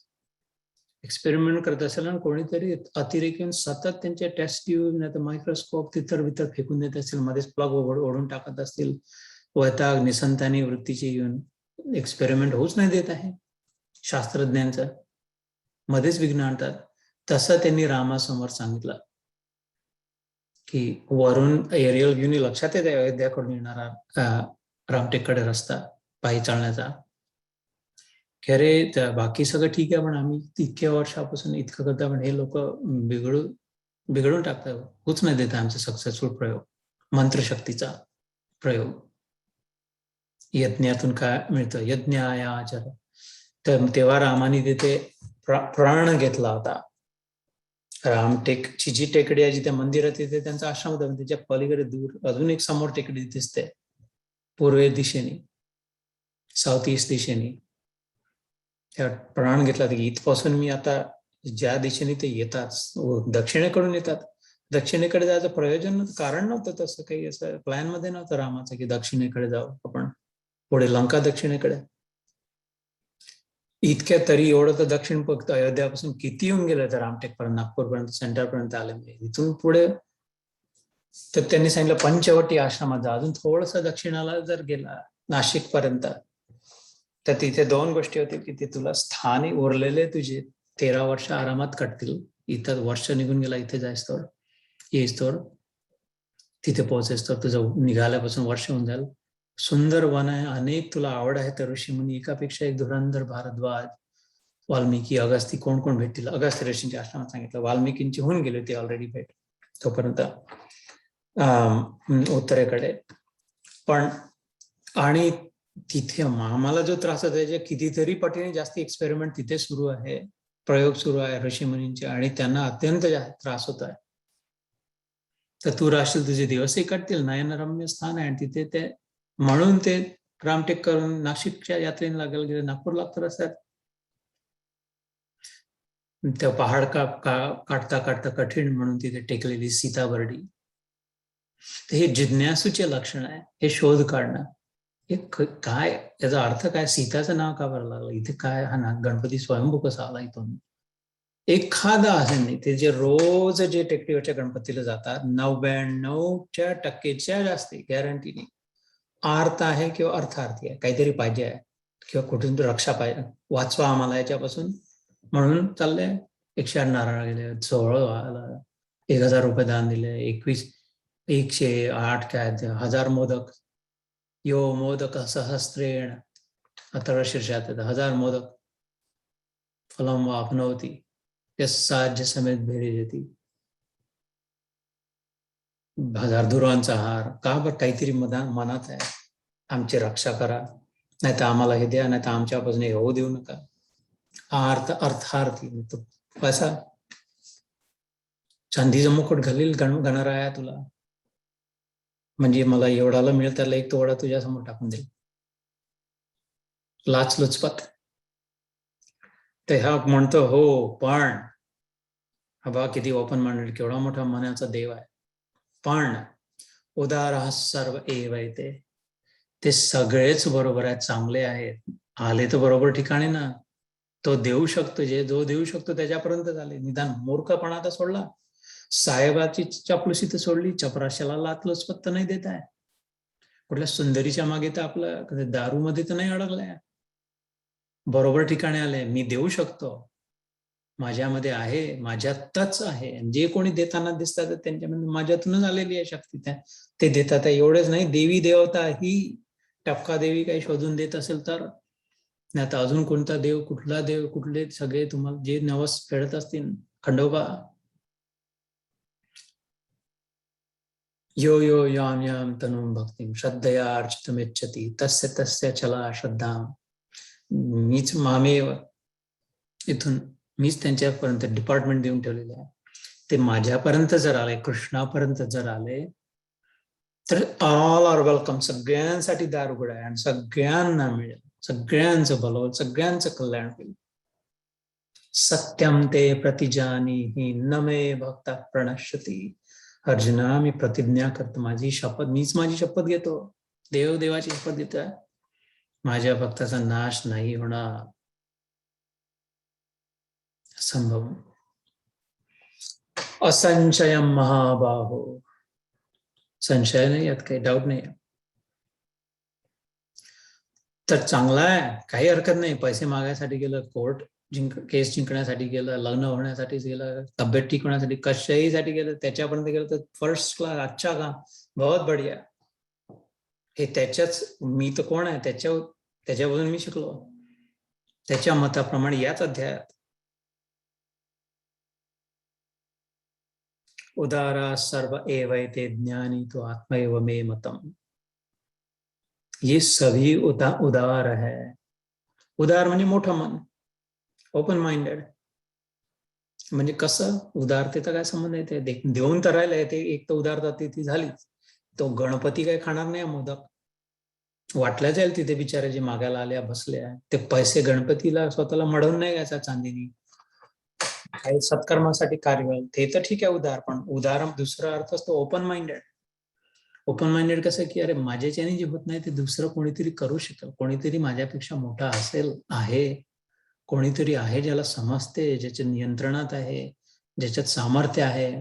एक्सपेरिमेंट करत असेल, आणि कोणीतरी अतिरेकी सतत त्यांचे टेस्ट ट्यूब नाही तर मायक्रोस्कोप तितर फेकून देत असतील, मध्येच प्लग ओढून टाकत असतील, वैताग निसंतानी वृत्तीची येऊन एक्सपेरिमेंट होऊच नाही देत आहे. शास्त्रज्ञांचं मध्येच विघ्न आणतात. तसं त्यांनी रामासमोर सांगितलं की वरून एरियल घेऊन लक्षात येते अयोध्याकडून येणारा रामटेककडे रस्ता पायी चालण्याचा, की अरे बाकी सगळं ठीक आहे, पण आम्ही इतक्या वर्षापासून इतकं करता, पण हे लोक बिघडून टाकतात, होच नाही देत आमचा सक्सेसफुल प्रयोग, मंत्रशक्तीचा प्रयोग. यज्ञातून काय मिळतं, यज्ञ तर तेव्हा रामाने तिथे प्राण घेतला होता. रामटेकची जी टेकडी आहे जिथे मंदिर आहे तिथे त्यांचा आश्रम होता. त्याच्या पलीकडे दूर अजून एक समोर टेकडी दिसते पूर्वे दिशेने, साऊथ ईस्ट दिशेने. त्या प्राण घेतला की इथपासून मी आता ज्या दिशेने ते येतात दक्षिणेकडून येतात, दक्षिणेकडे जायचं प्रयोजन कारण नव्हतं. तसं काही असं प्लॅन मध्ये नव्हतं रामाचं की दक्षिणेकडे जाऊ आपण, पुढे लंका दक्षिणेकडे. इतक्या तरी एवढं तर दक्षिण फक्त अयोध्यापासून किती येऊन गेलं तर रामटेकपर्यंत, नागपूरपर्यंत, सेंटरपर्यंत आले. म्हणजे इथून पुढे तर त्यांनी सांगितलं पंचवटी आश्रमात जा. अजून थोडस दक्षिणाला जर गेला नाशिक पर्यंत तर तिथे दोन गोष्टी होतील की ते तुला स्थानी उरलेले तुझे 13 वर्ष आरामात कटतील. इथं वर्ष निघून गेला इथे जायच तर येईस तर तिथे पोहोचायच तर तुझं निघाल्यापासून वर्ष होऊन जाईल. सुंदर वन आहे, अनेक तुला आवड आहे तर ऋषीमुनी एकापेक्षा एक धुरंधर, भारद्वाज, वाल्मिकी, अगस्ती कोण कोण भेटतील. अगस्त्य ऋषींच्या आश्रमात सांगितलं. वाल्मिकींची होऊन गेली होती ऑलरेडी भेट तोपर्यंत उत्तरेकडे. पण आणि तिथे आम्हाला जो त्रास होता त्याच्या कितीतरी पटीने जास्त एक्सपेरिमेंट तिथे सुरू आहे, प्रयोग सुरू आहे ऋषीमुनींचे, आणि त्यांना अत्यंत त्रास होत आहे. तर तू राहशील तुझे दिवसही कटतील, नयनरम्य स्थान आहे. आणि तिथे ते म्हणून ते रामटेक करून नाशिकच्या यात्रेने लागेल गेले, नागपूर लागतं रस्त्यात. त्या पहाड काढता काढता कठीण म्हणून तिथे टेकलेली सीताबर्डी. हे जिज्ञासूचे लक्षण आहे, हे शोध काढणं. हे काय याचा अर्थ काय, सीताचं नाव का बरं लागलं इथे, काय हा ना गणपती स्वयंभू कसा आला इथून. एखादा असे नाही ते जे रोज जे टेकडीवरच्या गणपतीला जातात 99% जास्ती गॅरंटीने अर्थ आहे किंवा अर्थार्थी आहे, काहीतरी पाहिजे आहे किंवा कुठून रक्षा पाहिजे, वाचवा आम्हाला याच्यापासून म्हणून चालले. 108 नारळ गेले, 16 1000 रुपये दान दिले, 108 काय 1000 मोदक, यो मोदक सहस्रेण अथर्व शीर्षात 1000 मोदक फलम वापनवती साध्य समेत भेरी देती. 1000 धुरांचा हार. का बरं, काहीतरी मनात आहे, आमची रक्षा करा, नाही तर आम्हाला हे द्या, नाही तर आमच्यापासून हे होऊ देऊ नका. अर्थार्थी तो पैसा, चांदीचं मुकुट घालील गणराया तुला, म्हणजे मला एवढाला मिळेल त्याला एक तोडा तुझ्या समोर टाकून देईल. लाचलुचपत. ते हा म्हणतो हो, पण हा किती ओपन माइंडेड, केवढा मोठा मनाचा देव आहे. पण उदार सर्व एवैते, ते सगळेच बरोबर आहेत, चांगले आहेत, आले तर बरोबर ठिकाणी ना. तो देऊ शकतो, जो देऊ शकतो त्याच्यापर्यंत झाले. निदान मूर्खपणा तर सोडला, साहेबाची चापलुसी तर सोडली, चपराशाला लाचलुचपत तर नाही देत आहे, कुठल्या सुंदरीच्या मागे तर आपलं दारू मध्ये तर नाही अडकलाय, बरोबर ठिकाणी आले. मी देऊ शकतो, माझ्यामध्ये आहे, माझ्यातच आहे. जे कोणी देताना दिसतात त्यांच्यामध्ये माझ्यातूनच आलेली आहे शक्ती, ते देतात. एवढेच नाही, देवी देवता ही टपका देवी काही शोधून देत असेल तर, नाही तर अजून कोणता देव, कुठला देव, कुठले सगळे तुम्हाला जे नवस फेडत असतील, खंडोबा. यो यो याम याम तनुम भक्तिम श्रद्धया अर्चितुमिच्छति तस्य तस्य चला श्रद्धा. मीच मामेव, इथून मीच त्यांच्यापर्यंत डिपार्टमेंट देऊन ठेवलेले आहे. ते माझ्यापर्यंत जर आले, कृष्णापर्यंत जर आले तर ऑल आर वेलकम. सगळ्यांसाठी दार उघड आहे आणि सगळ्यांना मिळेल, सगळ्यांचं भलं होईल, सगळ्यांचं कल्याण होईल. सत्यम ते प्रतिजानीहि न मे भक्ता प्रणश्यति. अर्जुना, मी प्रतिज्ञा करतो, माझी शपथ, मीच माझी शपथ घेतो, देवाची शपथ घेतोय, माझ्या भक्ताचा नाश नाही होणार. संभव असंशयम महाबाहो. संशय नाही, यात काही डाऊट नाही. तर चांगला आहे, काही हरकत नाही. पैसे मागायसाठी गेलं, कोर्ट केस जिंकण्यासाठी गेलं, लग्न होण्यासाठी गेलं, तब्येत ठीक होण्यासाठी, कशाहीसाठी गेलं, त्याच्यापर्यंत गेलं तर फर्स्ट क्लास, अच्छा का, बहुत बढिया. हे त्याच्याच, मी तर कोण आहे, त्याच्यापासून मी शिकलो, त्याच्या मताप्रमाणे याच अध्यायात. उदारा सर्व एवैते ज्ञानी तो आत्मैव मे मतम. ये सभी उदार है. उदार म्हणजे मोठं मन, ओपन माइंडेड. म्हणजे कसं उदारतेचा काय संबंध आहे? ते देऊन तर राहिलंय ते, एक तर उदारता ती झालीच. तो गणपती काही खाणार नाही मोदक, वाटल्या जाईल तिथे बिचारे जे मागायला आल्या बसल्या, ते पैसे गणपतीला स्वतःला मढवून नाही घ्यायचा चांदीनी, काही सत्कर्मासाठी कार्य, ते तर ठीक आहे उदार. पण उदार दुसरा अर्थ असतो ओपन माइंडेड. ओपन माइंडेड कसं की अरे माझ्याच्याने जे होत नाही ते दुसरं कोणीतरी करू शकेल, कोणीतरी माझ्यापेक्षा मोठा असेल आहे, कोणीतरी आहे ज्याला समजते, ज्याच्या नियंत्रणात आहे, ज्याच्यात सामर्थ्य आहे,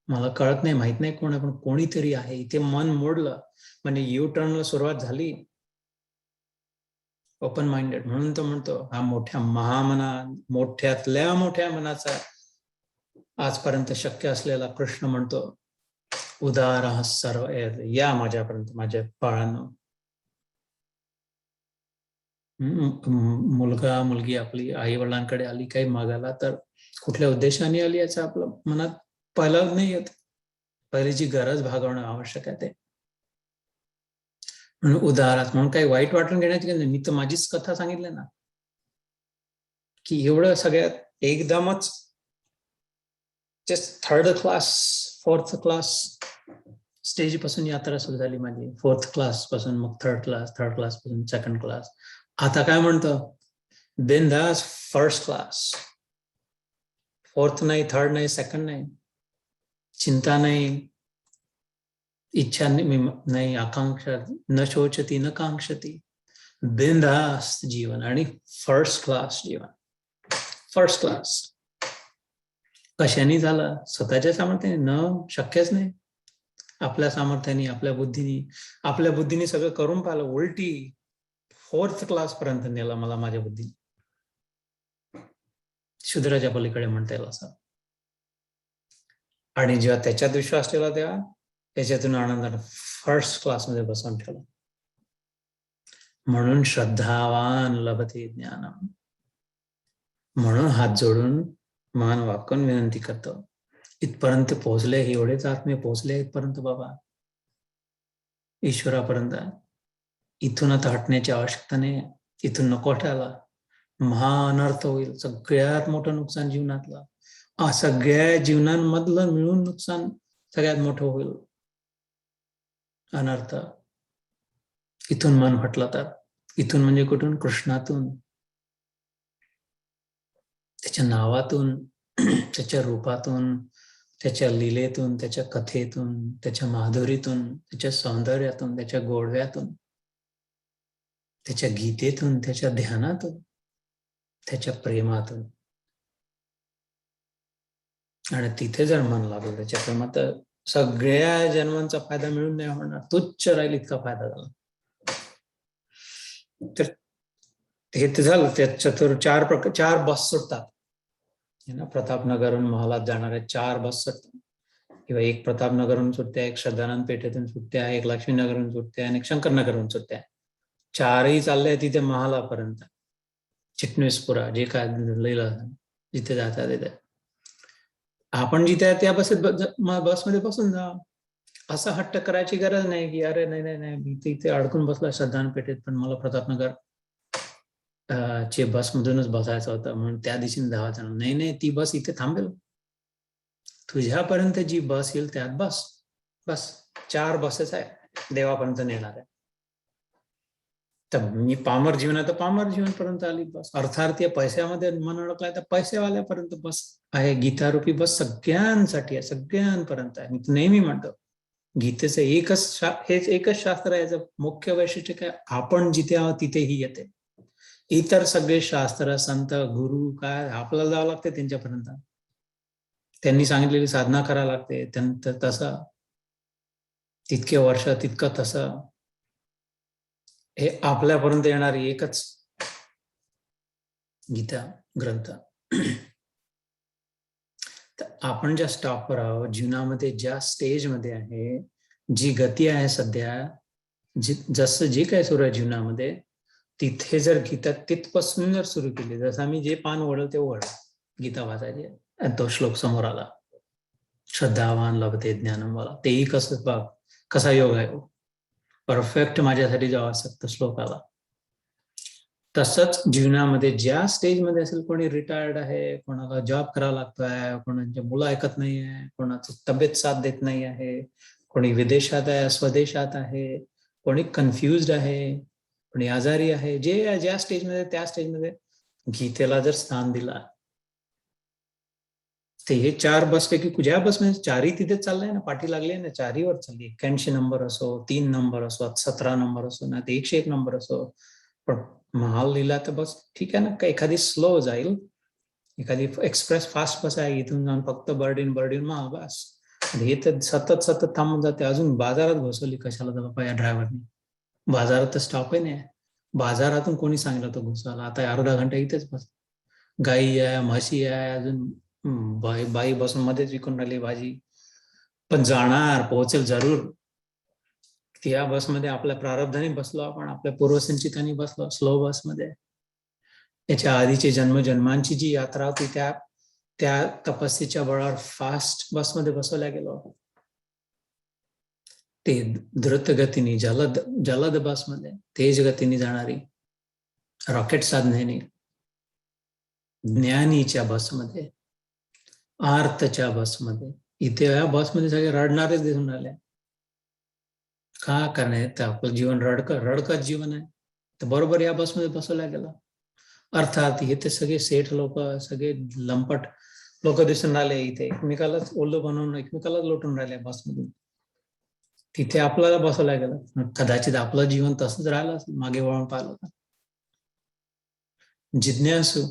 मला कळत नाही, माहित नाही कोण आहे, पण कोणीतरी आहे. इथे मन मोडलं म्हणजे यू टर्नला सुरुवात झाली. ओपन माइंडेड म्हणून तो म्हणतो हा मोठ्या महामना, मोठ्यातल्या मोठ्या मनाचा आजपर्यंत शक्य असलेला कृष्ण म्हणतो उदार सर्व, या माझ्यापर्यंत, माझ्या बाळांनो. मुलगा मुलगी आपली आई वडिलांकडे आली काही मागायला, तर कुठल्या उद्देशाने आली याचं आपलं मनात पहिलं नाही येत. पहिली जी गरज भागवणं आवश्यक आहे ते. म्हणून उदाहरण म्हणून काही वाईट वाटून घेण्याची गरज नाही. मी तर माझीच कथा सांगितली ना, की एवढं सगळ्यात एकदमच just third class, fourth class stage पासून यात्रा सुरू झाली माझी. फोर्थ क्लास पासून मग थर्ड क्लास पासून सेकंड क्लास. आता काय म्हणतो, बिनधास्त फर्स्ट क्लास. फोर्थ नाही, थर्ड नाही, सेकंड नाही, चिंता नाही, इच्छा नाही, आकांक्षा न शोचती न कांक्षती, बिनधास्त जीवन आणि फर्स्ट क्लास जीवन. फर्स्ट क्लास कशाने झालं? स्वतःच्या सामर्थ्याने न, शक्यच नाही. आपल्या सामर्थ्याने, आपल्या बुद्धीने सगळं करून पाहिलं, उलटी फोर्थ क्लास पर्यंत नेला मला माझ्या बुद्धीने. शूद्राच्या पलीकडे म्हणता येईल असं. आणि जेव्हा त्याच्यात विश्वास ठेवला तेव्हा त्याच्यातून आनंदाने फर्स्ट क्लासमध्ये बसवून ठेवला. म्हणून श्रद्धावान लभते ज्ञानम. म्हणून हात जोडून मान वाकून विनंती करतो. इथपर्यंत पोहोचले, एवढेच आत्मे पोहोचले इथपर्यंत बाबा, ईश्वरापर्यंत. इथून आता हटण्याची आवश्यकता नाही. इथून नको हटायला, महाअनर्थ होईल. सगळ्यात मोठं नुकसान जीवनातलं, सगळ्या जीवनांमधलं मिळून नुकसान सगळ्यात मोठं होईल, अनर्थ. इथून मन हटलं तर. इथून म्हणजे कुठून? कृष्णातून, त्याच्या नावातून, त्याच्या रूपातून, त्याच्या लीलेतून, त्याच्या कथेतून, त्याच्या माधुरीतून, त्याच्या सौंदर्यातून, त्याच्या गोडव्यातून, त्याच्या गीतेतून, त्याच्या ध्यानातून, त्याच्या प्रेमातून. आणि तिथे जर मन लागलं त्याच्या प्रेमात, तर सगळ्या जन्मांचा फायदा मिळून नाही होणार, तुच्छ राहील इतका फायदा झाला. तर हे तर झालं. त्या चार बस सुटतात ना, प्रतापनगरहून महालात जाणाऱ्या 4 बस सुटतात, किंवा एक प्रतापनगरहून सुटत्या, एक श्रद्धानंद पेठेतून सुटत्या, एक लक्ष्मीनगरहून सुटत्या आणि एक शंकरनगरहून सुटत्या. 4ही चालल्या तिथे महालापर्यंत, चिटणीसपुरा, जे काय लिहिलं जिथे जातात तिथे. आपण जिथे त्या बसमध्ये बसून जा. असं हट्ट करायची गरज नाही की अरे नाही मी इथे अडकून बसला श्रद्धानंद पेठेत, पण मला प्रतापनगर चे बसमधूनच बसायचं होतं म्हणून त्या दिशेने धावायचं. नाही, ती बस इथे थांबेल. तुझ्यापर्यंत जी बस येईल त्यात बस 4 बसेस आहे देवापर्यंत नेणार आहे. तर मी पामर जीवन आहे तर पामर जीवनपर्यंत आली बस. अर्थार्थी पैशामध्ये मन अडकलाय तर पैसेवाल्यापर्यंत बस आहे. गीतारूपी बस सगळ्यांसाठी आहे, सगळ्यांपर्यंत आहे. मी नेहमी म्हणतो गीतेचं एकच शास्त्र आहे, याचं मुख्य वैशिष्ट्य काय, आपण जिथे आहोत तिथेही येते. इतर सगळे शास्त्र, संत, गुरु काय आपल्याला जावं लागते त्यांच्यापर्यंत, त्यांनी सांगितलेली साधना करायला लागते. त्यानंतर तसं तितके वर्ष तितकं तसं, हे आपल्यापर्यंत येणारी एकच गीता ग्रंथ. तर आपण ज्या स्टॉपवर आहोत जीवनामध्ये, ज्या स्टेजमध्ये आहे, जी गती आहे सध्या, जसं जे काय सुरू आहे जीवनामध्ये, तिथे जर गीता तिथपासून जर सुरू केली, जसं आम्ही जे पान वळलं ते वळ गीता वाचायची, तो श्लोक समोर आला, श्रद्धावान लभते ज्ञानम वाला, तेही कसं बघ कसा योग आहे, परफेक्ट माझ्यासाठी जो आवश्यक श्लोक आला. तसंच जीवनामध्ये ज्या स्टेजमध्ये असेल, कोणी रिटायर्ड आहे, कोणाला जॉब करावा लागतोय, कोणाच्या मुलं ऐकत नाही आहे, कोणाचं तब्येत साथ देत नाही आहे, कोणी विदेशात आहे, स्वदेशात आहे, कोणी कन्फ्युज्ड आहे, कोणी आजारी आहे, जे ज्या स्टेजमध्ये त्या स्टेजमध्ये गीतेला जर स्थान दिला, ते हे 4 बसपैकी ज्या बसमध्ये चारही तिथे चाललंय ना, पाठी लागली आहे ना, चारहीवर चालली. 81 नंबर असो, 3 नंबर असो, 17 नंबर असो ना, 101 नंबर असो, पण महाल लिहिला तर बस ठीक आहे ना. का एखादी स्लो जाईल, एखादी एक्सप्रेस फास्ट बस आहे, इथून जाऊन फक्त बर्डीन महाल बस. हे तर सतत थांबून जाते. अजून बाजारात घुसवली कशाला तर बाबा या ड्रायव्हरनी. बाजारात तर स्टॉपही नाही. बाजारातून कोणी सांगितलं तो घुसवायला. आता अर्धा घंटा इथेच बस. गाई आहे, म्हशी आहे, अजून बाई बसून मध्येच विकून राहिली भाजी. पण जाणार, पोहोचेल जरूर. त्या बसमध्ये आपल्या प्रारब्धाने बसलो आपण, आपल्या पूर्वसंचितांनी बसलो स्लो बसमध्ये. याच्या आधीची जन्मांची जी यात्रा होती त्या तपस्येच्या बळावर फास्ट बसमध्ये बसवल्या गेलो. ते द्रुत गतीने जलद बसमध्ये, तेज गतीने जाणारी, रॉकेट साधनेने, ज्ञानीच्या बसमध्ये, आर्तच्या बसमध्ये. इथे या बसमध्ये सगळे रडणारेच दिसून राहिले. का करणे, आपलं जीवन रडकत जीवन आहे. तर बरोबर या बसमध्ये बसवल्या गेलं. अर्थात इथे सगळे सेठ लोक, सगळे लंपट लोक दिसून राहिले. इथे एकमेकालाच ओल्लं बनवून एकमेकालाच लोटून राहिले बसमधून. तिथे आपल्याला बसवल्या गेलं. कदाचित आपलं जीवन तसंच राहिलं असेल, मागे वळून पाहिलं तर. जिज्ञासू,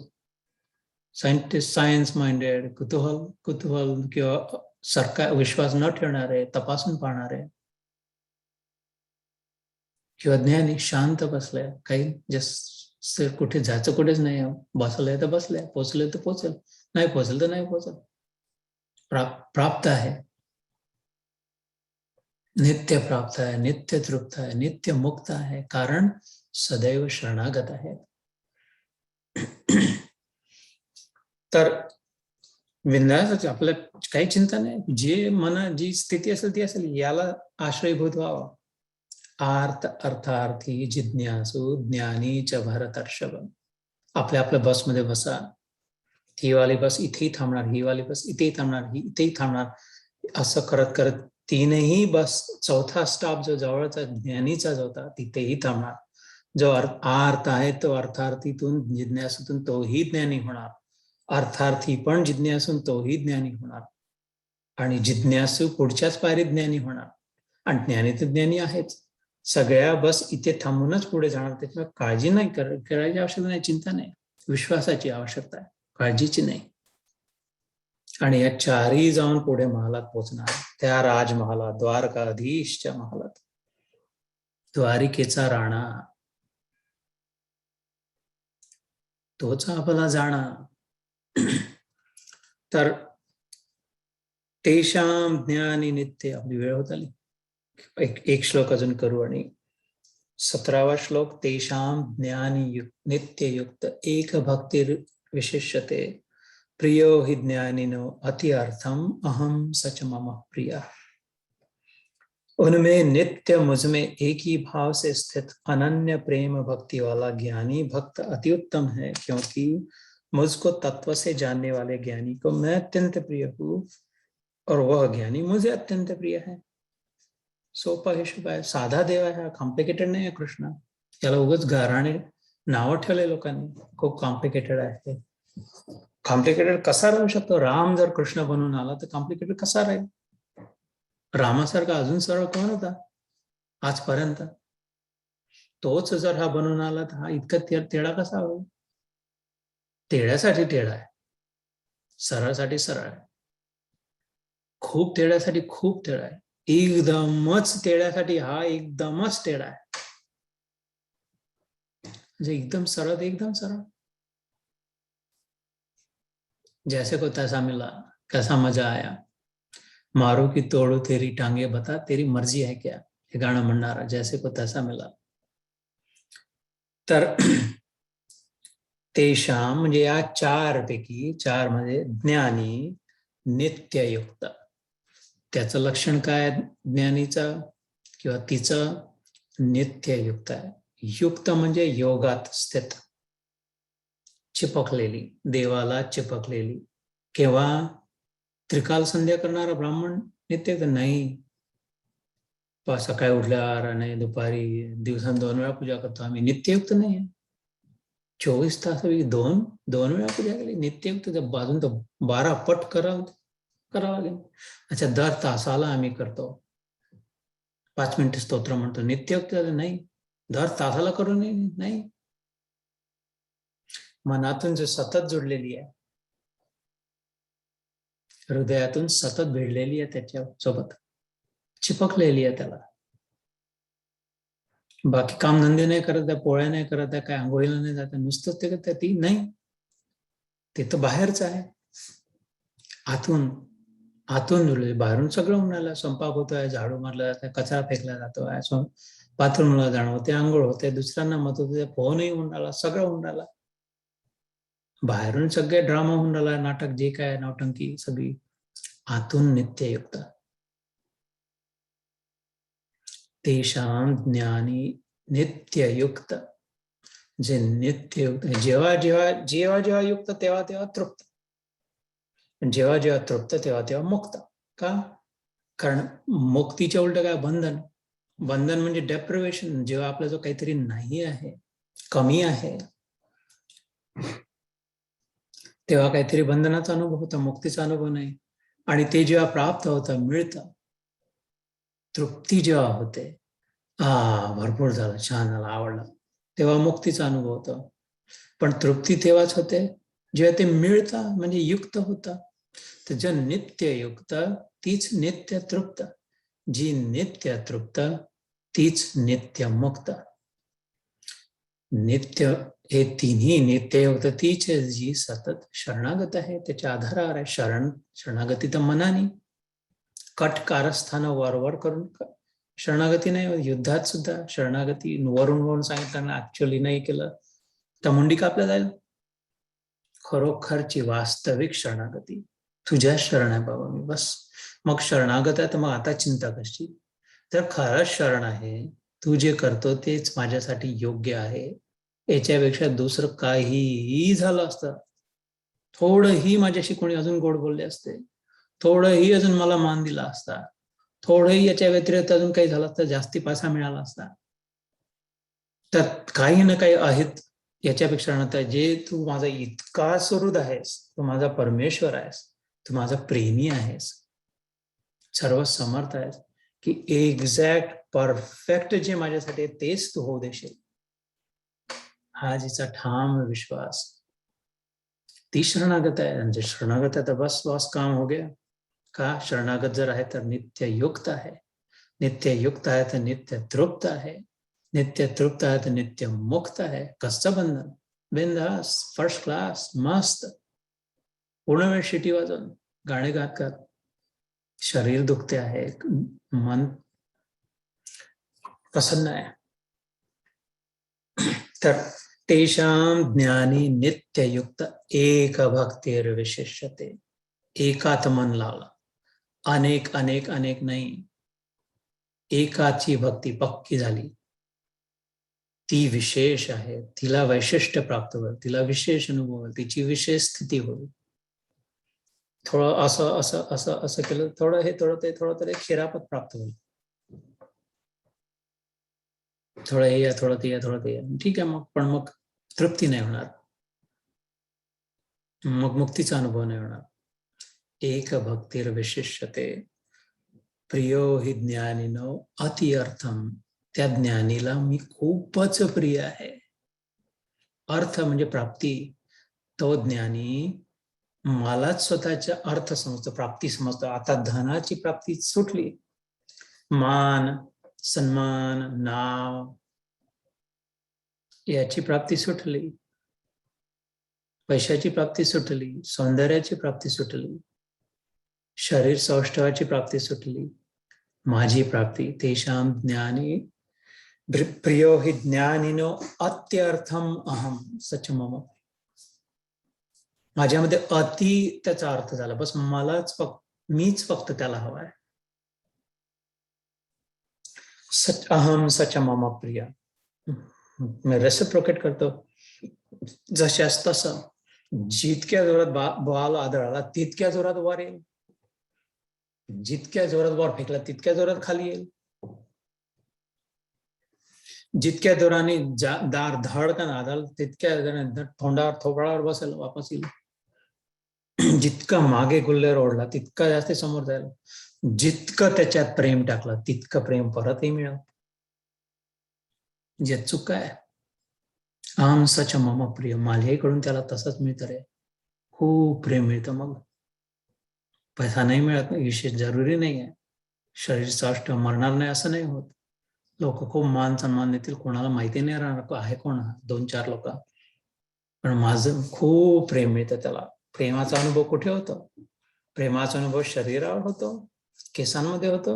सायंटिस्ट, सायन्स माइंडेड, कुतूहल किंवा सरकार विश्वास न ठेवणारे, तपासून पाहणारे, किंवा ज्ञानी शांत बसले, काही जस्ट कुठे जायचं कुठेच नाही. बसलंय तर बसलंय, पोचले तर पोचेल, नाही पोचेल तर नाही पोचेल. प्राप्त आहे, नित्य प्राप्त आहे, नित्य तृप्त आहे, नित्य मुक्त आहे, कारण सदैव शरणागत आहे. तर विंदाच आपल्या काही चिंता नाही. जे मना जी स्थिती असेल ती असेल, याला आश्रयभूत व्हावा. अर्थार्थी जिज्ञासू ज्ञानीच भरतर्षभ. आपल्या बसमध्ये बसा. ही वाली बस इथेही थांबणार, ही वाली बस इथेही थांबणार, ही इथेही थांबणार. असं करत करत तीनही बस, चौथा स्टॉप जो जवळचा ज्ञानीचा जो होता तिथेही थांबणार. जो अर्थ आहे तो अर्थार्थीतून, जिज्ञासूतून तोही ज्ञानी होणार. अर्थार्थी पण जिज्ञासून तोही ज्ञानी होणार. आणि जिज्ञासू पुढच्याच पायरीत ज्ञानी होणार. आणि ज्ञानी तर ज्ञानी आहेच. सगळ्या बस इथे थांबूनच पुढे जाणार. त्याच्यामुळे काळजी नाही करायची आवश्यकता नाही, चिंता नाही. विश्वासाची आवश्यकता आहे, काळजीची नाही. आणि या चारही जाऊन पुढे महालात पोहोचणार. त्या राजमहालात, द्वारकाधीशच्या महालात, द्वारिकेचा राणा, तोच आपला जाणा. तर तेषाम ज्ञानी नित्य. आपली वेळ होत आली. एक श्लोक अजून करू. आणि 17वा श्लोक. तेषाम ज्ञानी नित्ययुक्त एक भक्तिर विशिष्यते, प्रियो हि ज्ञानिनो अति अर्थम अहम सच मम प्रिया. उनमें नित्य मुझमें एक ही भाव से स्थित अनन्य प्रेम भक्ति वाला ज्ञानी भक्त अति उत्तम है, क्योंकि मुझको तत्व से जानने वाले ज्ञानी को मैं अत्यंत प्रिय हूँ और वह ज्ञानी मुझे अत्यंत प्रिय है. सोपा हिशोब आहे, साधा देव आहे, कॉम्प्लिकेटेड नाही आहे कृष्ण. याला उगाच गाराणे नावं ठेवले लोकांनी, खूप कॉम्प्लिकेटेड आहे. कॉम्प्लिकेटेड कसा राहू शकतो? राम जर कृष्ण बनून आला तर कॉम्प्लिकेटेड कसा राहील? रामासारखा अजून सरळ कोण होता आजपर्यंत? तोच जर हा बनून आला तर हा इतका तेढा कसा होईल? तेढ्यासाठी तेढा आहे, सरळसाठी सरळ आहे. खूप तेढ्यासाठी खूप तेढा आहे. एकदमच तेढ्यासाठी हा एकदमच तेढा आहे. म्हणजे एकदम सरळ, एकदम सरळ. जैसे को तैसा मिला, कैसा मजा आया, मारू की तोडू तेरी टांगे, बता तेरी मर्जी है क्या. हे गाणं म्हणणारा जैसे को तैसा मिला. तर तेषाम म्हणजे या चार पैकी, चार म्हणजे ज्ञानी नित्ययुक्त. त्याचं लक्षण काय ज्ञानीचं किंवा तिचं? नित्ययुक्त आहे. युक्त म्हणजे योगात स्थित, चिपकलेली, देवाला चिपकलेली. केव्हा? त्रिकाल संध्या करणारा ब्राह्मण नित्य नाही. सकाळी उठल्यावर आणि दुपारी दिवसात 2 वेळा पूजा करतो आम्ही, नित्ययुक्त नाही. 24 तास दोन वेळा पूजा केली, नित्ययुक्त. बाजून तर 12 पट करावं लागेल. अच्छा, दर तासाला आम्ही करतो, 5 मिनिट स्तोत्र म्हणतो, नित्ययुक्त नाही. दर तासाला करू नाही. मनातून जे सतत जोडलेली आहे, हृदयातून सतत भिडलेली आहे, त्याच्या सोबत चिपकलेली आहे त्याला. बाकी कामधंदे नाही करत आहे, पोळ्या नाही करत आहे, काय आंघोळीला नाही जात, नुसतंच ते करत, ती नाही. ते तर बाहेरच आहे. आतून जुळले. बाहेरून सगळं म्हणाला, स्वयंपाक होतोय, झाडू मारला जातोय, कचरा फेकला जातोय, बाथरूमला जाणं होते, आंघोळ होते, दुसऱ्यांना मत होते, फोनही होऊन राहिला, सगळं होऊन राहिला. बाहेरून सगळे ड्रामा होऊन राहिला, नाटक जे काय, नौटंकी सगळी. आतून नित्ययुक्त. तेषां ज्ञानी नित्ययुक्त. जे नित्ययुक्त, जेव्हा युक्त तेव्हा तृप्त, जेव्हा तृप्त तेव्हा मुक्त. का? कारण मुक्तीच्या उलट काय? बंधन म्हणजे डेप्रिवेशन. जेव्हा आपला जो काहीतरी नाही आहे, कमी आहे, तेव्हा काहीतरी बंधनाचा अनुभव होता, मुक्तीचा अनुभव नाही. आणि ते जेव्हा प्राप्त होतं, मिळतं, तृप्ती जेव्हा होते, भरपूर झालं, छान झालं, आवडलं, तेव्हा मुक्तीचा अनुभव होतो. पण तृप्ती तेव्हाच होते जेव्हा ते मिळतं, म्हणजे युक्त होतं. तर जे नित्ययुक्त तीच नित्य तृप्त, जी नित्य तृप्त तीच नित्य मुक्त. नित्य हे तिन्ही नित्ययुक्त तीच जी सतत शरणागत आहे, त्याच्या आधारावर आहे. शरणागती तर मनाने, कट कारस्थान वर करून शरणागती नाही. युद्धात सुद्धा शरणागती वरून सांगितलं, ऍक्च्युअली नाही केलं तर मुंडी कापल्या जाईल. खरोखरची वास्तविक शरणागती, तुझ्या शरण आहे बाबा मी, बस. मग शरणागत आहे तर मग आता चिंता कशी? तर खरंच शरण आहे, तू जे करतो तेच माझ्यासाठी योग्य आहे, याच्यापेक्षा दुसरं काहीही झालं असतं, थोडंही माझ्याशी कोणी अजून गोड बोलले असते, थोडंही अजून मला मान दिला असता, थोडंही याच्या व्यतिरिक्त अजून काही झालं असतं, जास्ती पैसा मिळाला असता, त्यात काही ना काही आहेत याच्यापेक्षा नव्हता. जे तू माझा इतका सुहृद आहेस, तू माझा परमेश्वर आहेस, तू माझा प्रेमी आहेस, सर्व समर्थ आहेस, की एक्झॅक्ट परफेक्ट जे माझ्यासाठी तेच तू होऊ देशील, हा जिचा ठाम विश्वास, ती शरणागत आहे. म्हणजे शरणागत आहे तर बस काम हो गया. का? शरणागत जर आहे तर नित्ययुक्त आहे, नित्ययुक्त आहे तर नित्य तृप्त आहे, नित्य तृप्त आहे तर नित्य मुक्त आहे. कसं बंधन? बिंदास, फर्स्ट क्लास, मस्त, पूर्ण वेळ शिटी वाजवून, गाणे गात गात. शरीर दुखते आहे, मन प्रसन्न आहे. तर तेषां ज्ञानी नित्ययुक्त एक भक्तिर्विशिष्यते. एकात मन लावला, अनेक नाही, एकाची भक्ती पक्की झाली, ती विशेष आहे. तिला वैशिष्ट्य प्राप्त होईल, तिला विशेष अनुभव होईल, तिची विशेष स्थिती होईल. थोडं असं केलं, थोडं ते क्षीरापद प्राप्त होईल. थोडं हे या, थोडं ते या, ठीक आहे. मग तृप्ती नाही होणार, मग मुक्तीचा अनुभव नाही होणार. एक भक्तिर्विशिष्यते प्रियो हि ज्ञानिनो अति अर्थम. त्या ज्ञानीला मी खूपच प्रिय आहे. अर्थ म्हणजे प्राप्ती. तो ज्ञानी मलाच स्वतःचा अर्थ समजतो, प्राप्ती समजतो. आता धनाची प्राप्ती सुटली, मान सन्मान नाव याची प्राप्ती सुटली, पैशाची प्राप्ती सुटली, सौंदर्याची प्राप्ती सुटली, शरीर सौष्ठवाची प्राप्ती सुटली. माझी प्राप्ती तेषां ज्ञानी प्रियो हि ज्ञानिनो अत्यर्थम अहम सच मम. माझ्यामध्ये अति त्याचा अर्थ झाला, बस मीच फक्त त्याला हवाय. सच अहम सच मम प्रिया. मी रेसिप्रोकेट करतो, जशास तसं जितक्या जोरात बॉल आदळाला तितक्या जोरात वर येईल, जितक्या जोरात वर फेकला तितक्या जोरात खाली येईल, जितक्या जोराने दार धडकन आदळ तितक्या जोराने तोंडावर थोपडावर बसेल, वापस येईल. जितका मागे गुल्लेर ओढला तितका जास्त समोर जाईल, जितकं त्याच्यात प्रेम टाकलं तितकं प्रेम परतही मिळेल. जे चुक आहे, आम सच मम प्रिय, माझ्याकडून त्याला तसंच मिळतं रे, खूप प्रेम मिळतं. मग पैसा नाही मिळत, विशेष जरुरी नाही आहे, शरीर साष्ट मरणार नाही असं नाही होत. लोक खूप मान सन्मान देतील, कोणाला माहिती नाही राहणार आहे कोण, 2-4 लोक, पण माझं खूप प्रेम मिळतं त्याला. प्रेमाचा अनुभव कुठे होतो? प्रेमाचा अनुभव शरीरावर होतो, केसांमध्ये होतो,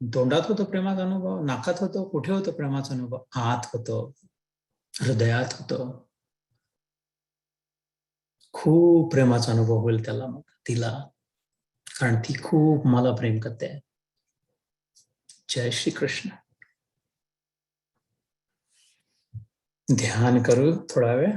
तोंडात होतो प्रेमाचा अनुभव, नाकात होतो, कुठे होतो प्रेमाचा अनुभव? आत होतो, हृदयात होतो. खूप प्रेमाचा अनुभव होईल त्याला, मग तिला, कारण ती खूप मला प्रेम करते. जय श्री कृष्ण. ध्यान करू थोडा वेळ.